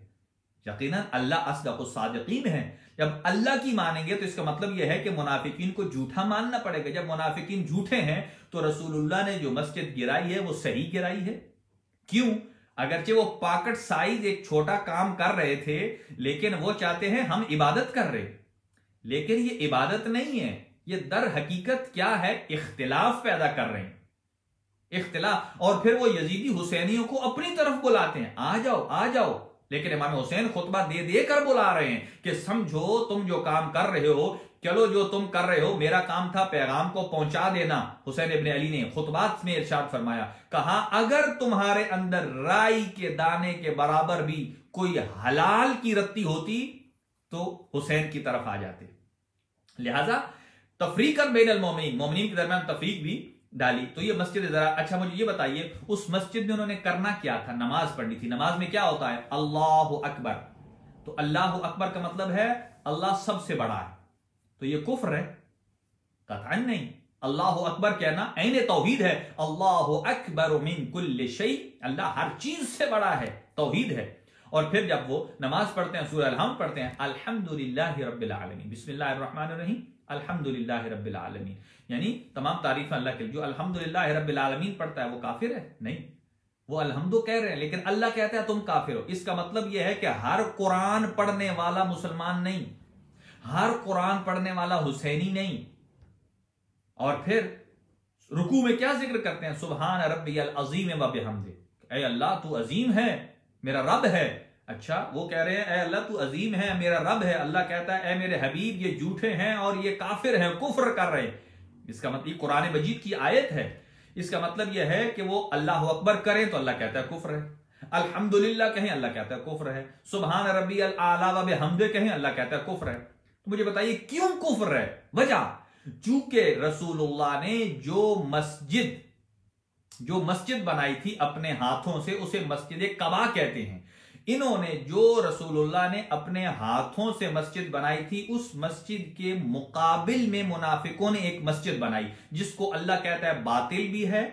यकीनन अल्लाह अस्दक़ुस सादिक़ीन है। जब अल्लाह की मानेंगे तो इसका मतलब यह है कि मुनाफिकीन को झूठा मानना पड़ेगा। जब मुनाफिकीन झूठे हैं तो रसूलुल्लाह ने जो मस्जिद गिराई है वो सही गिराई है। क्यों? अगरचे वो पॉकेट साइज एक छोटा काम कर रहे थे, लेकिन वो चाहते हैं हम इबादत कर रहे, लेकिन ये इबादत नहीं है, ये दर हकीकत क्या है, इख्तिलाफ पैदा कर रहे हैं, इख्तिलाफ। और फिर वो यजीदी हुसैनियों को अपनी तरफ बुलाते हैं, आ जाओ आ जाओ, लेकिन इमाम हुसैन खुतबा दे दे कर बुला रहे हैं कि समझो तुम जो काम कर रहे हो, चलो जो तुम कर रहे हो, मेरा काम था पैगाम को पहुंचा देना। हुसैन इब्ने अली ने खुतबात में इरशाद फरमाया, कहा अगर तुम्हारे अंदर राई के दाने के बराबर भी कोई हलाल की रत्ती होती तो हुसैन की तरफ आ जाते। लिहाजा तफरीकन बैनल मोमिनीन, मोमिनीन के दरमियान तफरीक भी डाली। तो ये मस्जिद जरा, अच्छा मुझे ये बताइए, उस मस्जिद में उन्होंने करना क्या था? नमाज पढ़नी थी। नमाज में क्या होता है? अल्लाहु अकबर। तो अल्लाहु अकबर का मतलब है अल्लाह सबसे बड़ा है, तो ये कुफ्र है? कतअन नहीं। अल्लाहु अकबर कहना ऐन तौहीद है। अल्लाहु अकबर मिन कुल्लि शै, अल्लाह हर चीज से बड़ा है, तौहीद है। और फिर जब वो नमाज पढ़ते हैं, सूरह अल-हम्द पढ़ते हैं, अल्हम्दुलिल्लाहि रब्बिल आलमीन, बिस्मिल्लाहिर रहमानिर रहीम, अल्हम्दुलिल्लाहि रब्बिल आलमीन, यानी तमाम तारीफ अल्लाह के लिए। जो अल्हम्दुलिल्लाहि रब्बिल आलमीन पढ़ता है वो काफिर है? नहीं, वो अल्हम्दु कह रहे हैं, लेकिन अल्लाह कहता है तुम काफिर हो। इसका मतलब यह है कि हर कुरान पढ़ने वाला मुसलमान नहीं, हर कुरान पढ़ने वाला हुसैनी नहीं। और फिर रुकू में क्या जिक्र करते हैं? सुबहान रब्बियल अज़ीम व बिहम्दि, ऐ अल्लाह तू अजीम है, मेरा रब है। अच्छा, वो कह रहे हैं ऐ अल्लाह तू अजीम है, मेरा रब है। अल्लाह कहता है ऐ मेरे हबीब ये झूठे हैं और ये काफिर हैं, कुफ्र कर रहे हैं। इसका मतलब कुरान मजीद की आयत है। इसका मतलब यह है कि वो अल्लाह अकबर करें तो अल्लाह कहता है कुफ्र है, अल्हम्दुलिल्लाह कहें अल्लाह कहता है कुफ्र है, सुबहान रब्बियल आला व बिहम्दि कहें अल्लाह कहता है कुफ्र है। तो मुझे बताइए क्यों कुफ्र है? वजह, चूंकि रसूलुल्लाह ने जो मस्जिद बनाई थी अपने हाथों से, उसे मस्जिद कबा कहते हैं। इन्होंने जो रसूलुल्लाह ने अपने हाथों से मस्जिद बनाई थी, उस मस्जिद के मुकाबिल में मुनाफिकों ने एक मस्जिद बनाई जिसको अल्लाह कहता है बातिल भी है,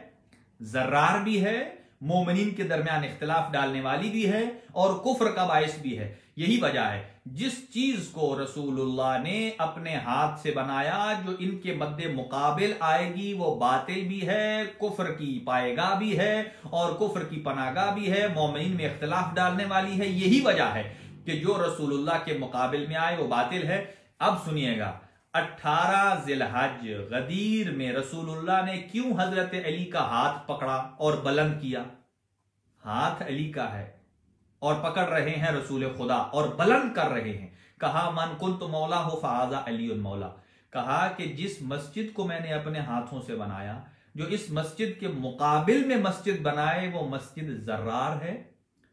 जर्रार भी है, मोमिनीन के दरमियान इख्तिलाफ डालने वाली भी है और कुफ्र का बायस भी है। यही वजह है जिस चीज को रसूलुल्लाह ने अपने हाथ से बनाया, जो इनके मद्दे मुकाबिल आएगी वो बातिल भी है, कुफ्र की पाएगा भी है और कुफ्र की पनागा भी है, मोमिन में इख्तिलाफ डालने वाली है। यही वजह है कि जो रसूलुल्लाह के मुकाबिल में आए वो बातिल है। अब सुनिएगा, 18 जिलहज गदीर में रसूलुल्लाह ने क्यों हजरत अली का हाथ पकड़ा और बुलंद किया? हाथ अली का है और पकड़ रहे हैं रसूल खुदा और बुलंद कर रहे हैं। कहा मन कुंतु मौला हो फाजा अली मौला। कहा कि जिस मस्जिद को मैंने अपने हाथों से बनाया, जो इस मस्जिद के मुकाबिल में मस्जिद बनाए, वो मस्जिद जर्रार है,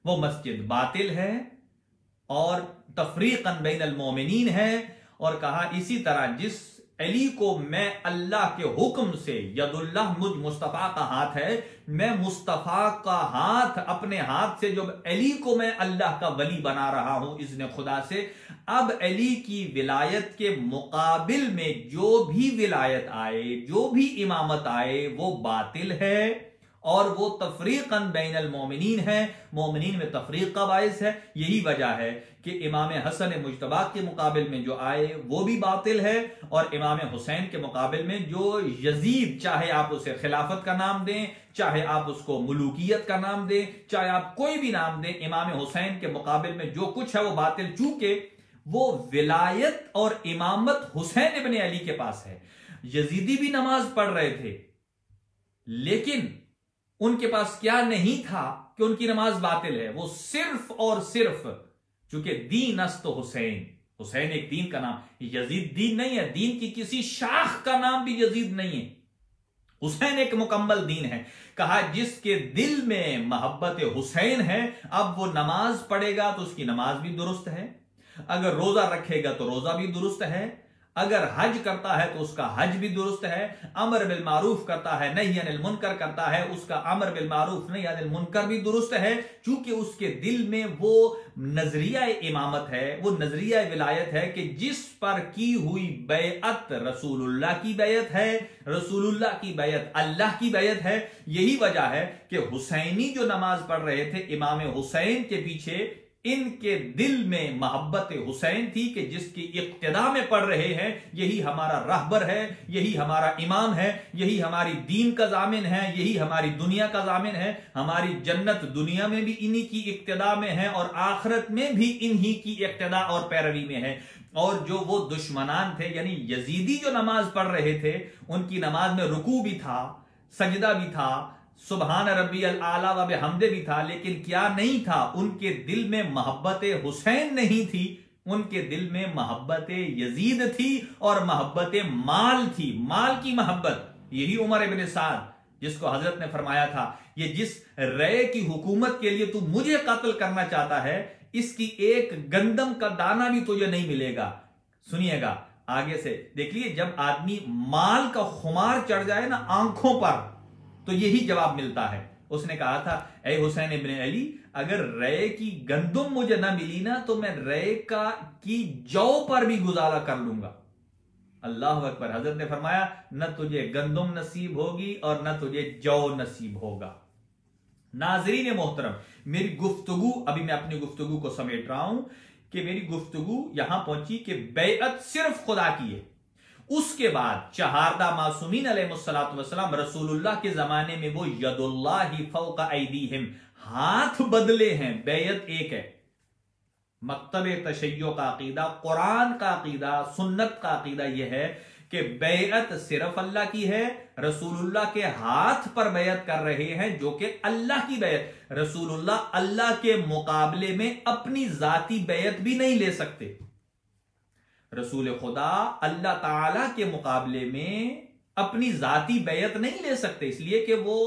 वो मस्जिद बातिल है और तफरीकन बैनल मोमिनीन है। और कहा इसी तरह जिस अली को मैं अल्लाह के हुक्म से, यदुल्लाह मुझ मुस्तफ़ा का हाथ है, मैं मुस्तफ़ा का हाथ अपने हाथ से जो अली को मैं अल्लाह का वली बना रहा हूं इज़्न खुदा से, अब अली की विलायत के मुकाबिल में जो भी विलायत आए, जो भी इमामत आए, वो बातिल है और वो तफरीकन बैनल मोमिनीन है, मोमिनीन में तफरीक का बायस है। यही वजह है कि इमाम हसन मुजतबा के मुकाबिल में जो आए वो भी बातिल है, और इमाम हुसैन के मुकाबिल में जो यजीद, चाहे आप उसे खिलाफत का नाम दें, चाहे आप उसको मुलूकियत का नाम दें, चाहे आप कोई भी नाम दें, इमाम हुसैन के मुकाबिल में जो कुछ है वो बातिल, चूंकि वो विलायत और इमामत हुसैन इब्न अली के पास है। यजीदी भी नमाज पढ़ रहे थे, लेकिन उनके पास क्या नहीं था कि उनकी नमाज बातिल है, वो सिर्फ और सिर्फ चूंकि दीन अस्त हुसैन, हुसैन एक दीन का नाम, यजीद दीन नहीं है, दीन की किसी शाख का नाम भी यजीद नहीं है, हुसैन एक मुकम्मल दीन है। कहा जिसके दिल में मोहब्बत हुसैन है, अब वो नमाज पढ़ेगा तो उसकी नमाज भी दुरुस्त है, अगर रोजा रखेगा तो रोजा भी दुरुस्त है, अगर हज करता है तो उसका हज भी दुरुस्त है, अमर बिल मारूफ करता है, नही अनिल मुनकर करता है, उसका अमर बिल मारूफ नही अनिल मुनकर भी दुरुस्त है, क्योंकि उसके दिल में वो नजरिया इमामत है, वो नजरिया विलायत है कि जिस पर की हुई बैअत रसूलुल्लाह की बैअत है, रसूलुल्लाह की बैअत अल्लाह की बैअत है। यही वजह है कि हुसैनी जो नमाज पढ़ रहे थे इमाम हुसैन के पीछे, इनके दिल में मोहब्बत हुसैन थी कि जिसकी इक्तिदा में पढ़ रहे हैं, यही हमारा रहबर है, यही हमारा इमाम है, यही हमारी दीन का जामिन है, यही हमारी दुनिया का जामिन है, हमारी जन्नत दुनिया में भी इन्हीं की इक्तिदा में है और आखिरत में भी इन्हीं की इक्तिदा और पैरवी में है। और जो वो दुश्मनान थे, यानी यजीदी जो नमाज पढ़ रहे थे, उनकी नमाज में रुकू भी था, सजदा भी था, सुबहान रब्बी अल आला व बिहम्दे भी था, लेकिन क्या नहीं था, उनके दिल में मोहब्बत हुसैन नहीं थी, उनके दिल में मोहब्बत यजीद थी और मोहब्बत माल थी, माल की मोहब्बत। यही उमर इब्न साद, जिसको हजरत ने फरमाया था, ये जिस रय की हुकूमत के लिए तू मुझे कत्ल करना चाहता है, इसकी एक गंदम का दाना भी तुझे नहीं मिलेगा। सुनिएगा आगे से, देख लीजिए, जब आदमी माल का खुमार चढ़ जाए ना आंखों पर, तो यही जवाब मिलता है। उसने कहा था, ए हुसैन इब्न अली, अगर रय की गंदुम मुझे ना मिली ना, तो मैं रय की जौ पर भी गुजारा कर लूंगा। अल्लाह अकबर। हजरत ने फरमाया, न तुझे गंदुम नसीब होगी और न तुझे जौ नसीब होगा। नाजरीन मोहतरम, मेरी गुफ्तगू, अभी मैं अपनी गुफ्तगू को समेट रहा हूं कि मेरी गुफ्तगू यहां पहुंची कि बैअत सिर्फ खुदा की है। उसके बाद चहारदा मासूमीन अलैहिस्सलातु वस्सलाम, रसूलुल्लाह के जमाने में वो यदुल्लाहि फौका ऐदीहिम, हाथ बदले हैं, बैयत एक है। मक्तब तशय्यो का अकीदा, कुरान का अकीदा, सुन्नत का अकीदा यह है कि बैयत सिर्फ अल्लाह की है, रसूलुल्लाह के हाथ पर बैयत कर रहे हैं जो कि अल्लाह की बैयत। रसूलुल्लाह अल्लाह के मुकाबले में अपनी जाती बैयत भी नहीं ले सकते। रसूल खुदा अल्लाह ताला के मुकाबले में अपनी जाती बैयत नहीं ले सकते, इसलिए कि वो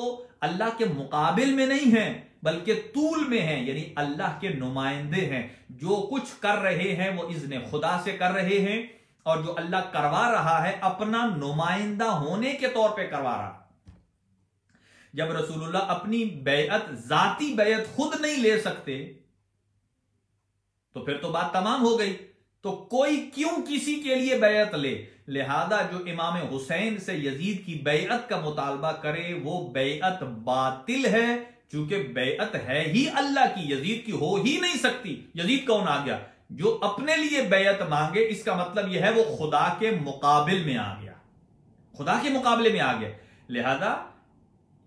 अल्लाह के मुकाबिल में नहीं है, बल्कि तूल में हैं, यानी अल्लाह के नुमाइंदे हैं। जो कुछ कर रहे हैं वो इज़्न खुदा से कर रहे हैं, और जो अल्लाह करवा रहा है अपना नुमाइंदा होने के तौर पे करवा रहा। जब रसूलुल्लाह अपनी बैयत, जाती बैयत खुद नहीं ले सकते, तो फिर तो बात तमाम हो गई। तो कोई क्यों किसी के लिए बैयत ले? लिहाजा जो इमाम हुसैन से यजीद की बैयत का मुतालबा करे वो बैयत बातिल है, चूंकि बैयत है ही अल्लाह की, यजीद की हो ही नहीं सकती। यजीद कौन आ गया? जो अपने लिए बैयत मांगे, इसका मतलब यह है वो खुदा के मुकाबिल में आ गया, खुदा के मुकाबले में आ गया। लिहाजा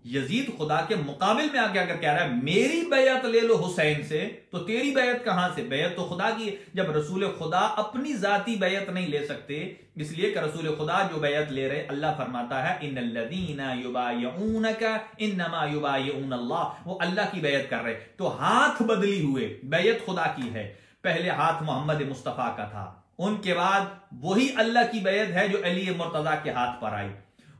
यजीद खुदा के मुकाबिल में आके अगर कह रहा है मेरी बैयत ले लो हुसैन से, तो तेरी बैयत कहां से? बैयत तो खुदा की। जब रसूल खुदा अपनी जाती बैयत नहीं ले सकते, इसलिए कि रसूल खुदा जो बैयत ले रहे, अल्लाह फरमाता है इन्नल्लज़ीना युबायऊनका इन्नमा युबायऊन अल्लाह, वो अल्लाह की बैयत कर रहे। तो हाथ बदली हुए, बैयत खुदा की है। पहले हाथ मोहम्मद मुस्तफा का था, उनके बाद वही अल्लाह की बैयत है जो अली मुर्तजा के हाथ पर आई।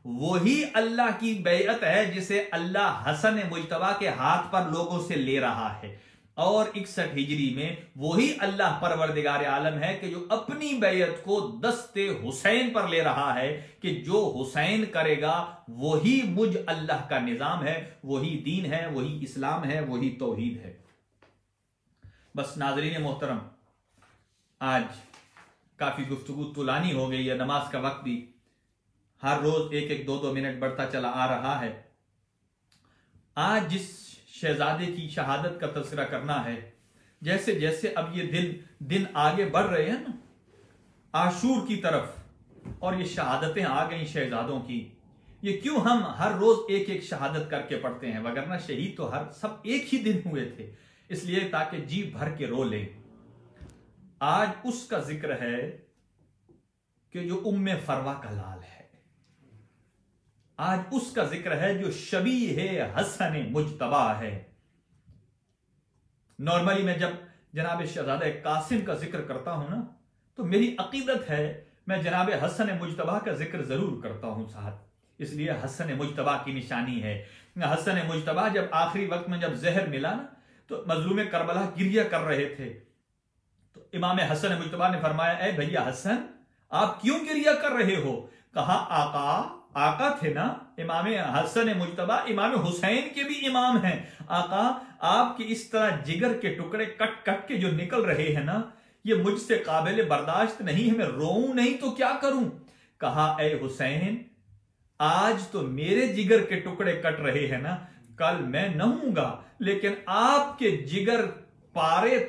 वही अल्लाह की बैयत है जिसे अल्लाह हसन मुजतबा के हाथ पर लोगों से ले रहा है। और 61 हिजरी में वही अल्लाह परवरदिगार आलम है कि जो अपनी बैयत को दस्ते हुसैन पर ले रहा है कि जो हुसैन करेगा वही मुझ अल्लाह का निजाम है, वही दीन है, वही इस्लाम है, वही तौहीद है। बस नाज़रीन मोहतरम, आज काफी गुफ्तगू तुलानी हो गई है, नमाज का वक्त भी हर रोज 1-1, 2-2 मिनट बढ़ता चला आ रहा है। आज जिस शहजादे की शहादत का तज़किरा करना है, जैसे जैसे अब ये दिन आगे बढ़ रहे हैं ना आशूर की तरफ, और ये शहादतें आ गई शहजादों की, ये क्यों हम हर रोज 1-1 शहादत करके पढ़ते हैं, वगरना शहीद तो सब एक ही दिन हुए थे, इसलिए ताकि जी भर के रो लें। आज उसका जिक्र है कि जो उम्मे फरवा का लाल है, आज उसका जिक्र है जो शबीह हसन मुजतबा है। नॉर्मली मैं जब जनाब शहजादा कासिम का जिक्र करता हूं ना, तो मेरी अकीदत है मैं जनाब हसन मुजतबा का जिक्र जरूर करता हूं साथ, इसलिए हसन मुजतबा की निशानी है। हसन मुजतबा जब आखिरी वक्त में जब जहर मिला ना, तो मजलूम करबला गिरिया कर रहे थे, तो इमाम हसन मुजतबा ने फरमाया, ए भैया हसन, आप क्यों गिरिया कर रहे हो? कहा, आका थे ना इमाम हसन मुजतबा, इमाम हुसैन के भी इमाम हैं। आका, आपके इस तरह जिगर के टुकड़े कट कट के जो निकल रहे हैं ना, ये मुझसे काबिल बर्दाश्त नहीं है, मैं रोऊं नहीं तो क्या करूं? कहा, ए हुसैन, आज तो मेरे जिगर के टुकड़े कट रहे हैं ना, कल मैं न हूंगा, लेकिन आपके जिगर पारे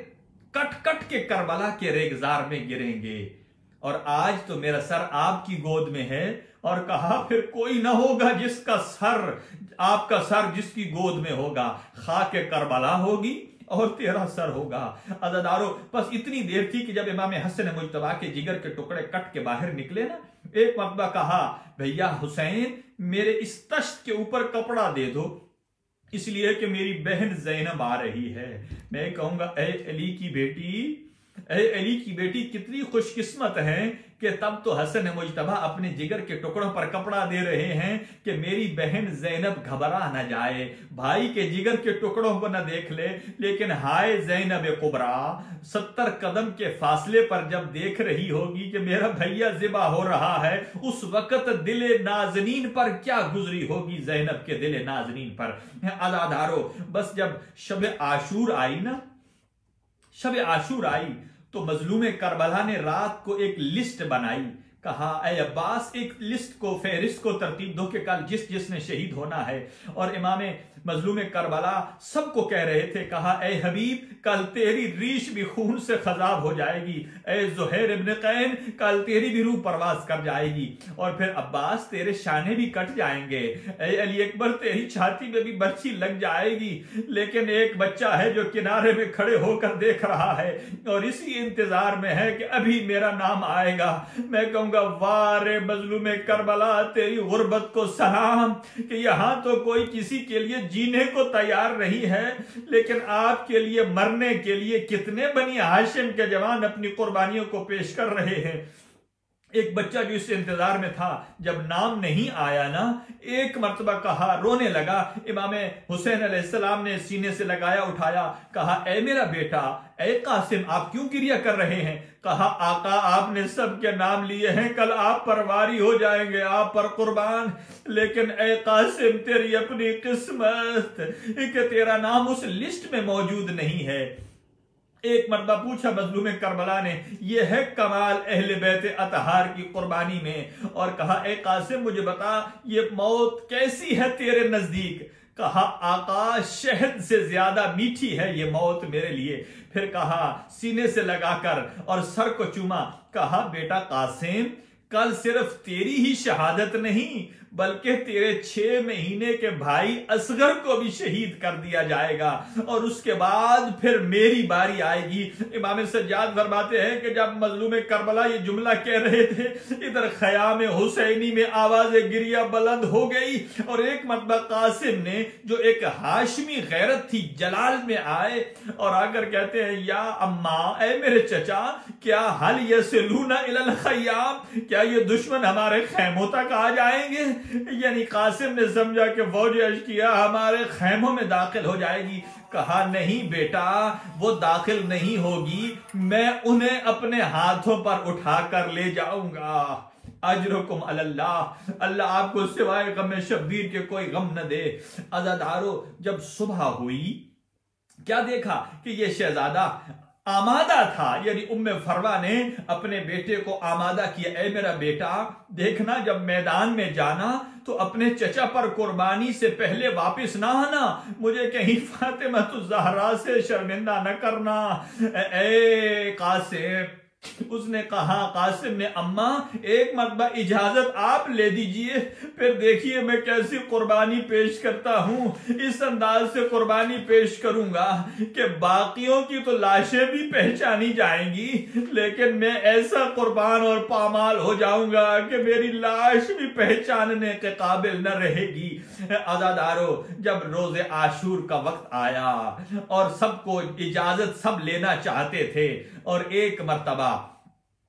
कट कट के करबला के रेगजार में गिरेंगे, और आज तो मेरा सर आपकी गोद में है। और कहा, फिर कोई ना होगा जिसका सर, आपका सर जिसकी गोद में होगा, खाके करबला होगी और तेरा सर होगा। अज़ादारों, बस इतनी देर थी कि जब इमाम हसन मुजतबा के जिगर के टुकड़े कट के बाहर निकले ना, एक मरतबा कहा, भैया हुसैन, मेरे इस तश्त के ऊपर कपड़ा दे दो, इसलिए कि मेरी बहन ज़ैनब आ रही है। मैं कहूंगा, ए अली की बेटी कितनी खुशकिस्मत है कि तब तो हसन मुजतबा अपने जिगर के टुकड़ों पर कपड़ा दे रहे हैं कि मेरी बहन ज़ैनब घबरा न जाए, भाई के जिगर के टुकड़ों को न देख ले। लेकिन हाय ज़ैनब कुबरा, 70 कदम के फासले पर जब देख रही होगी कि मेरा भैया ज़िबा हो रहा है, उस वक्त दिले नाज़नीन पर क्या गुजरी होगी ज़ैनब के दिले नाज़नीन पर। अज़ादारों, बस जब शब आशूर आई ना, शब आशूर आई, तो मजलूम करबला ने रात को एक लिस्ट बनाई। कहा, ऐ अब्बास, एक लिस्ट को, फेहरिस्त को तरतीब दो कि कल जिसने शहीद होना है। और इमाम मजलूम करबला सबको कह रहे थे, कहा, ऐ हबीब, कल तेरी रीश भी खून से खजाब हो जाएगी। ऐ ज़ुहैर इब्न कैन, कल तेरी भी रूह परवाज कर जाएगी। और फिर अब्बास, तेरे शाने भी कट जाएंगे। ऐ अली अकबर, तेरी छाती में भी बर्छी लग जाएगी। लेकिन एक बच्चा है जो किनारे में खड़े होकर देख रहा है और इसी इंतजार में है कि अभी मेरा नाम आएगा। मैं कहूंगा, वाह रे मजलूम करबला, तेरी गुर्बत को सलाम कि यहां तो कोई किसी के लिए जीने को तैयार नहीं है, लेकिन आपके लिए मरने के लिए कितने बनी हाशिम के जवान अपनी कुर्बानियों को पेश कर रहे हैं। एक बच्चा जो इस इंतजार में था, जब नाम नहीं आया ना, एक मर्तबा कहा, रोने लगा। इमाम हुसैन अलैहिस्सलाम ने सीने से लगाया, उठाया, कहा, ऐ मेरा बेटा, ऐ कासिम, आप क्यों गिरिया कर रहे हैं? कहा, आका, आपने सबके नाम लिए हैं, कल आप पर वारी हो जाएंगे, आप पर कुर्बान। लेकिन ऐ कासिम, तेरी अपनी किस्मत कि तेरा नाम उस लिस्ट में मौजूद नहीं है। एक मर्तबा पूछा मजलूम करबला ने, यह है कमाल अहले बैत अतहार की कुर्बानी में। और कहा, ए कासिम, मुझे बता, ये मौत कैसी है तेरे नजदीक? कहा, आका, शहद से ज्यादा मीठी है ये मौत मेरे लिए। फिर कहा, सीने से लगाकर और सर को चूमा, कहा, बेटा कासिम, कल सिर्फ तेरी ही शहादत नहीं, बल्कि तेरे 6 महीने के भाई असगर को भी शहीद कर दिया जाएगा, और उसके बाद फिर मेरी बारी आएगी। इमाम सज्जाद फरमाते हैं कि जब मजलूम करबला ये जुमला कह रहे थे, इधर खयाम हुसैनी में आवाज गिरिया बुलंद हो गई। और एक मरतबा कासिम ने, जो एक हाशमी गैरत थी, जलाल में आए और आकर कहते हैं, या अम्मा, ऐ मेरे चचा, क्या हल यसलूना इलल खयाम, क्या ये दुश्मन हमारे खैमों तक आ जाएंगे? यानी कासिम ने समझा कि फौज अश्किया हमारे खैमों में दाखिल हो जाएगी। कहा नहीं बेटा, वो दाखिल नहीं होगी, मैं उन्हें अपने हाथों पर उठाकर ले जाऊंगा। अजरुकुम अल्लाह, अल्लाह आपको सिवाय गम शब्बीर के कोई गम न दे। अज़ादारो, जब सुबह हुई क्या देखा कि ये शहजादा आमादा था, यानी उम्मे फरवा ने अपने बेटे को आमादा किया। ए मेरा बेटा, देखना जब मैदान में जाना तो अपने चचा पर कुर्बानी से पहले वापस ना आना, मुझे कहीं फातिमा ज़हरा से शर्मिंदा न करना। ए कासिम, उसने कहा, कासिम ने, अम्मा एक मरतबा इजाजत आप ले दीजिए, फिर देखिए मैं कैसी कुर्बानी पेश करता हूं। इस अंदाज से कुर्बानी पेश करूंगा कि बाकियों की तो लाशें भी पहचानी जाएंगी, लेकिन मैं ऐसा कुर्बान और पामाल हो जाऊंगा कि मेरी लाश भी पहचानने के काबिल न रहेगी। आजादारो, जब रोजे आशूर का वक्त आया और सबको इजाजत सब लेना चाहते थे, और एक मर्तबा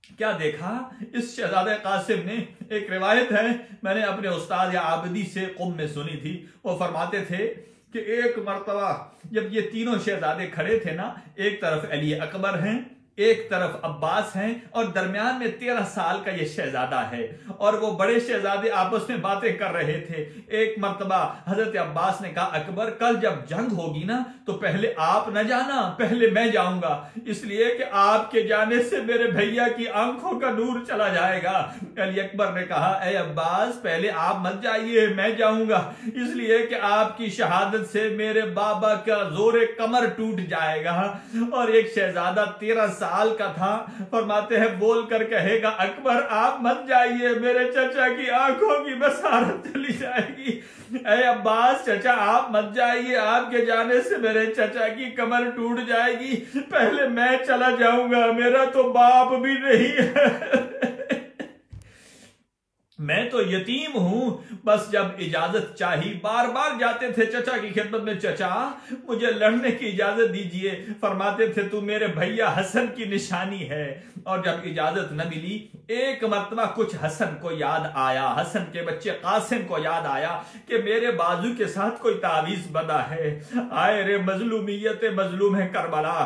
क्या देखा इस शहजादे कासिम ने, एक रिवायत है मैंने अपने उस्ताद या आबदी से कुम में सुनी थी, वो फरमाते थे कि एक मर्तबा जब ये तीनों शहजादे खड़े थे ना, एक तरफ अली अकबर हैं, एक तरफ अब्बास हैं, और दरमियान में 13 साल का ये शहजादा है, और वो बड़े शहजादे आपस में बातें कर रहे थे। एक मर्तबा हजरत अब्बास ने कहा, अकबर कल जब जंग होगी ना तो पहले आप न जाना, पहले मैं जाऊंगा, इसलिए कि आपके जाने से मेरे भैया की आंखों का नूर चला जाएगा। अली अकबर ने कहा, ए अब्बास पहले आप मत जाइए, मैं जाऊंगा, इसलिए कि आपकी शहादत से मेरे बाबा का जोरे कमर टूट जाएगा। और एक शहजादा 13 साल का था, फरमाते हैं बोल कर कहेगा, अकबर आप मत जाइए, मेरे चचा की आंखों की बसारत चली जाएगी। ऐ अब्बास चचा आप मत जाइए, आपके जाने से मेरे चचा की कमर टूट जाएगी, पहले मैं चला जाऊंगा, मेरा तो बाप भी नहीं है। मैं तो यतीम हूं, बस जब इजाजत चाहिए बार बार जाते थे चचा की खिदमत में, चचा मुझे लड़ने की इजाजत दीजिए, फरमाते थे तू मेरे भैया हसन की निशानी है। और जब इजाजत न मिली, एक मर्तबा कुछ हसन को याद आया, हसन के बच्चे कासिम को याद आया कि मेरे बाजू के साथ कोई तावीज बंधा है, आए रे मजलूमियत मजलूम है करबला।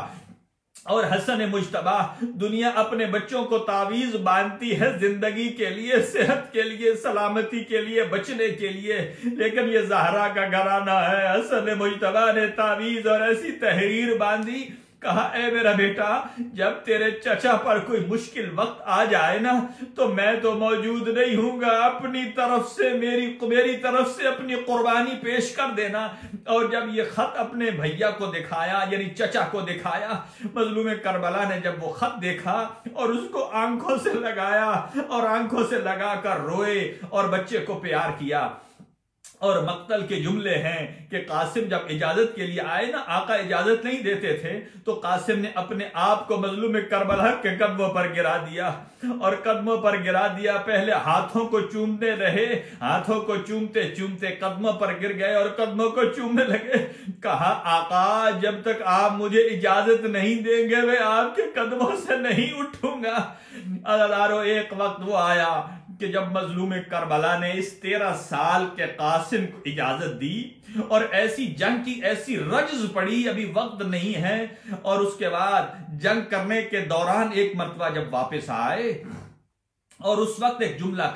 और हसन मुश्तबा, दुनिया अपने बच्चों को तावीज बांधती है जिंदगी के लिए, सेहत के लिए, सलामती के लिए, बचने के लिए, लेकिन ये ज़हरा का घराना है। हसन मुश्तबा ने तावीज और ऐसी तहरीर बांधी, कहा ए मेरा बेटा, जब तेरे चचा पर कोई मुश्किल वक्त आ जाए ना तो मैं तो मौजूद नहीं हूंगा, अपनी तरफ से मेरी तरफ से अपनी कुर्बानी पेश कर देना। और जब ये खत अपने भैया को दिखाया, यानी चचा को दिखाया, मजलूम करबला ने जब वो खत देखा और उसको आंखों से लगाया और आंखों से लगाकर रोए और बच्चे को प्यार किया। और मक्तल के जुमले हैं कि कासिम जब इजाजत के लिए आए ना, आका इजाजत नहीं देते थे, तो कासिम ने अपने आप को मजलूम करबला के कदमों पर गिरा दिया, और कदमों पर गिरा दिया, पहले हाथों को चूमते रहे, हाथों को चूमते चूमते कदमों पर गिर गए और कदमों को चूमने लगे। कहा आका जब तक आप मुझे इजाजत नहीं देंगे मैं आपके कदमों से नहीं उठूंगा। अल्लाह, एक वक्त वो आया कि जब मजलूम करबला ने इस 13 साल के कासिम को इजाजत दी, और ऐसी जंग की ऐसी रज्ज पड़ी, अभी वक्त नहीं है, और उसके बाद जंग करने के दौरान एक मर्तबा जब वापस आए और उस वक्त एक जुमला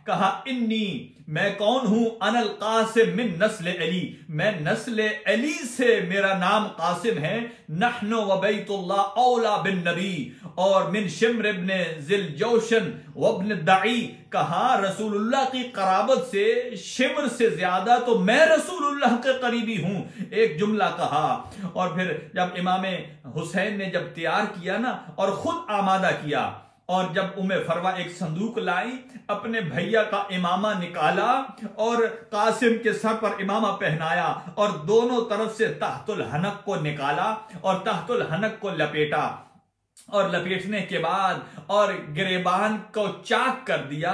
कहा इन्नी, मैं कौन हूं, अनल कासिम मिन नस्ल अली, मैं नस्ल अली से, मेरा नाम कासिम है, नहनो व बैतुल्लाह औला बिन नबी, और मिन शिम्र इब्न जिल जोशन व इब्न दाई, कहा रसूलुल्लाह की कराबत से, शिम्र से ज्यादा तो मैं रसूलुल्लाह के करीबी हूं, एक जुमला कहा। और फिर जब इमाम हुसैन ने जब तैयार किया ना और खुद आमादा किया, और जब उम्मे फरवा एक संदूक लाई, अपने भैया का इमामा निकाला और कासिम के सर पर इमामा पहनाया, और दोनों तरफ से तहतुल हनक को निकाला और तहतुल हनक को लपेटा, और लपेटने के बाद और गिरेबान को चाक कर दिया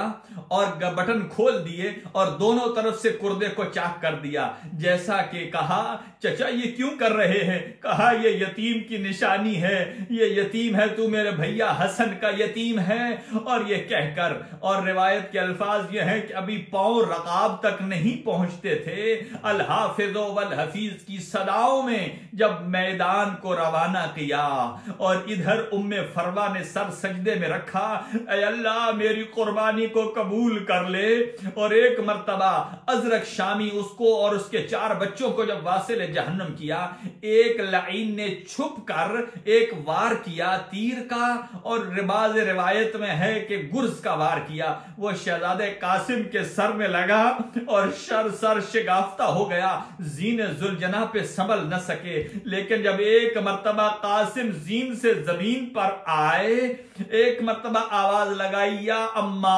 और बटन खोल दिए और दोनों तरफ से कुर्दे को चाक कर दिया। जैसा कि कहा, चचा ये क्यों कर रहे हैं? कहा ये यतीम की निशानी है, ये यतीम है, तू मेरे भैया हसन का यतीम है। और ये कहकर, और रिवायत के अल्फाज ये हैं कि अभी पांव रकाब तक नहीं पहुंचते थे, अल हाफिज़ वल हफीज की सदाओं में जब मैदान को रवाना किया और इधर उम्मे फरवा ने सर सजदे में रखा, ऐ अल्लाह मेरी कुर्बानी को कबूल कर ले। और एक मर्तबा अजरक शामी उसको और उसके 4 बच्चों को जब वासिल जहन्नम किया, एक लाइन ने छुप कर एक वार किया तीर का, और रिबाज रिवायत में है कि गुर्ज का वार किया। वो शहजादे कासिम के सर में लगा और सर शिगाफ्ता हो गया, जीन जुलजना पे संभल न सके। लेकिन जब एक मर्तबा कासिम जीन से जमीन पर आए, एक मर्तबा आवाज लगाई, या अम्मा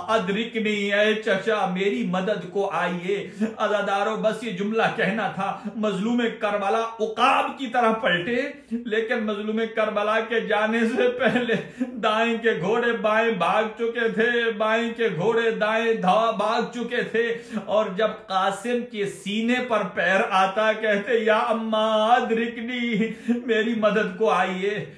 अदरिकनी, ऐ चचा मेरी मदद को आइए। अज़ादारों बस ये जुमला कहना था। मजलूम करबला उकाब की तरह पलटे, लेकिन मजलूम करबला के जाने से पहले दाएं के घोड़े बाएं भाग चुके थे, बाएं के घोड़े दाएं भाग चुके थे। और जब कासिम के सीने पर पैर आता, कहते या अम्मा अदरिकनी, मेरी मदद को आइए।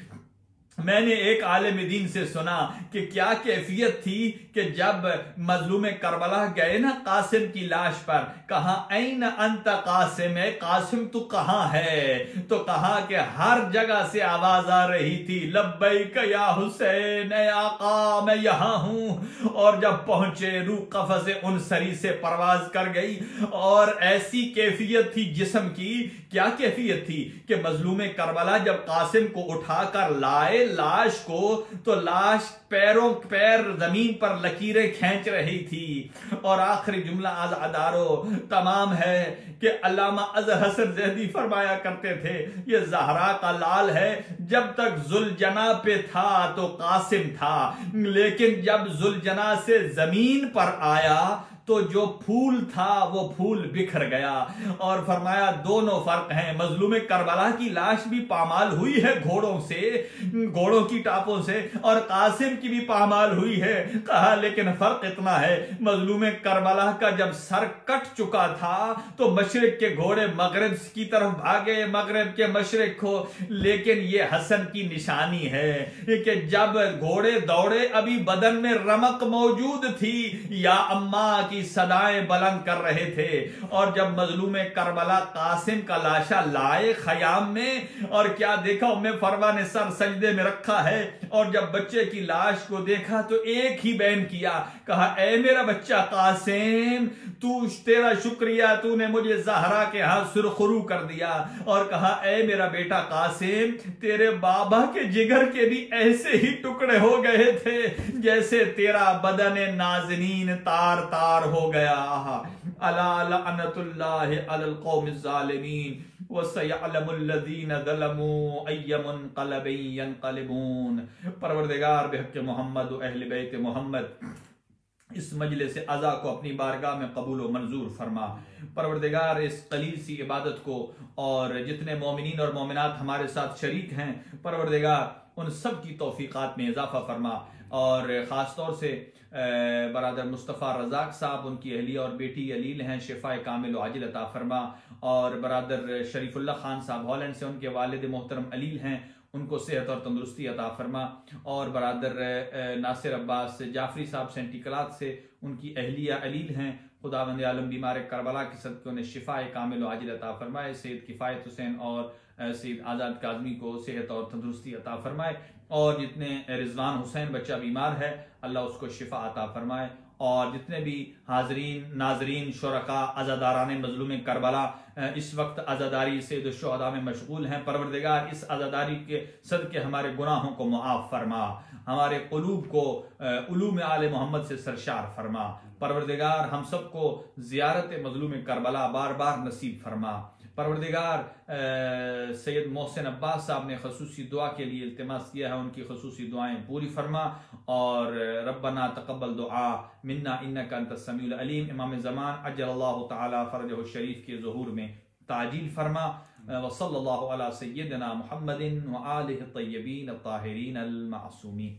मैंने एक आलिम दीन से सुना कि क्या कैफियत थी कि जब मजलूम करबला गए ना कासिम की लाश पर, कहा ऐन अंत कासिम, है कासिम तू कहां है? तो कहा कि हर जगह से आवाज आ रही थी, लब्बैक या हुसैन, ऐ आका मैं यहां हूं। और जब पहुंचे रूह कफ़ज़े उन सरी से परवाज कर गई। और ऐसी कैफियत थी जिस्म की, क्या कैफियत थी कि मजलूम करबला जब कासिम को उठाकर लाए लाश को, तो लाश पैर जमीन पर लकीरें खींच रही थी। और आखिरी जुमला आज़ादारो तमाम है कि अल्लामा अज़हर हसन ज़ैदी फरमाया करते थे, ये ज़हरा का लाल है, जब तक जुलजना पे था तो कासिम था, लेकिन जब जुलजना से जमीन पर आया तो जो फूल था वो फूल बिखर गया। और फरमाया दोनों फर्क हैं, मजलूम करबला की लाश भी पामाल हुई है घोड़ों से, घोड़ों की टापों से, और कासिम की भी पामाल हुई है। कहा लेकिन फर्क इतना है, मजलूम करबला का जब सर कट चुका था तो मशरिक के घोड़े मगरिब की तरफ भागे, मगरिब के मशरिक को। लेकिन ये हसन की निशानी है कि जब घोड़े दौड़े अभी बदन में रमक मौजूद थी, या अम्मा की सदाएं बुलंद कर रहे थे। और जब मजलूम करबला कासिम का लाशा लाए खयाम में, और क्या देखा, उम्मे फरवा ने सर सजदे में रखा है। और जब बच्चे की लाश को देखा तो एक ही बैन किया, कहा ऐ मेरा बच्चा कासिम, तेरा शुक्रिया, तूने मुझे ज़हरा के हाथ सुरखरू कर दिया। और कहा ऐ मेरा बेटा कासिम, तेरे बाबा के जिगर के भी ऐसे ही टुकड़े हो गए थे जैसे तेरा बदन नाज़नीन तार तार हो गया। अला लअनतुल्लाहि अलल कौमिज़ ज़ालिमीन व सयअलमुल लज़ीना ज़लमू अय्य मुनक़लबिन यनक़लिबून। परवरदिगार बिहक़्क़ि मोहम्मद व अहले बैत मोहम्मद, इस मजलिस अज़ा को अपनी बारगाह में कबूल व मंजूर फरमा। परवरदिगार इस कलील सी इबादत को और जितने मोमिनीन और मोमिनात हमारे साथ शरीक हैं, परवरदिगार उन सब की तौफीक़ात में इजाफा फरमा। और ख़ास तौर से बरादर मुस्तफ़ा रज़ाक साहब, उनकी अहलिया और बेटी अलील हैं, शिफ़ाए कामिल व आजिल अता फरमा। और बरादर शरीफुल्ला खान साहब हॉलैंड से, उनके वालिद मोहतरम अलील हैं, उनको सेहत और तंदुरुस्ती अता फरमा। और बरादर नासिर अब्बास जाफरी साहब सेंटी कलात से, उनकी अहलिया अलील हैं, खुदावंद आलम बीमार करबला की सदक़े उन्हें शिफ़ाए कामिल व आजिल अता फरमाए। सैयद किफ़ायत हुसैन और सैयद आज़ाद काज़मी को सेहत और तंदुरुस्ती अता फरमाए। और जितने रिजवान हुसैन बच्चा बीमार है, अल्लाह उसको शिफा अता फरमाए। और जितने भी हाजरीन नाजरीन शुरका अज़ादारान मजलूम करबला इस वक्त अज़ादारी सैयद शुहदा में मशगूल हैं, परवरदिगार इस अज़ादारी के सदके हमारे गुनाहों को मुआफ़ फरमा, हमारे क़ुलूब को उलूम आले मोहम्मद से सरशार फरमा। परवरदिगार हम सबको ज़ियारत मजलूम करबला बार बार नसीब फरमा। परवरदिगार सैयद मोहसिन अब्बास साहब ने खसूसी दुआ के लिए इल्तिमास किया है, उनकी खसूसी दुआएं पूरी फरमा। और रब्बना तक़ब्बल दुआ मिन्ना इन्नका अंतस समीउल अलीम, इमाम ज़मान अज्जलल्लाहु तआला फ़रजहु शरीफ के ज़ुहूर में ताजील फरमा। वसल्लल्लाहु अला सय्यिदना मुहम्मदिन व आलिहि तय्यबीन अत्ताहिरीन अल मासूमीन।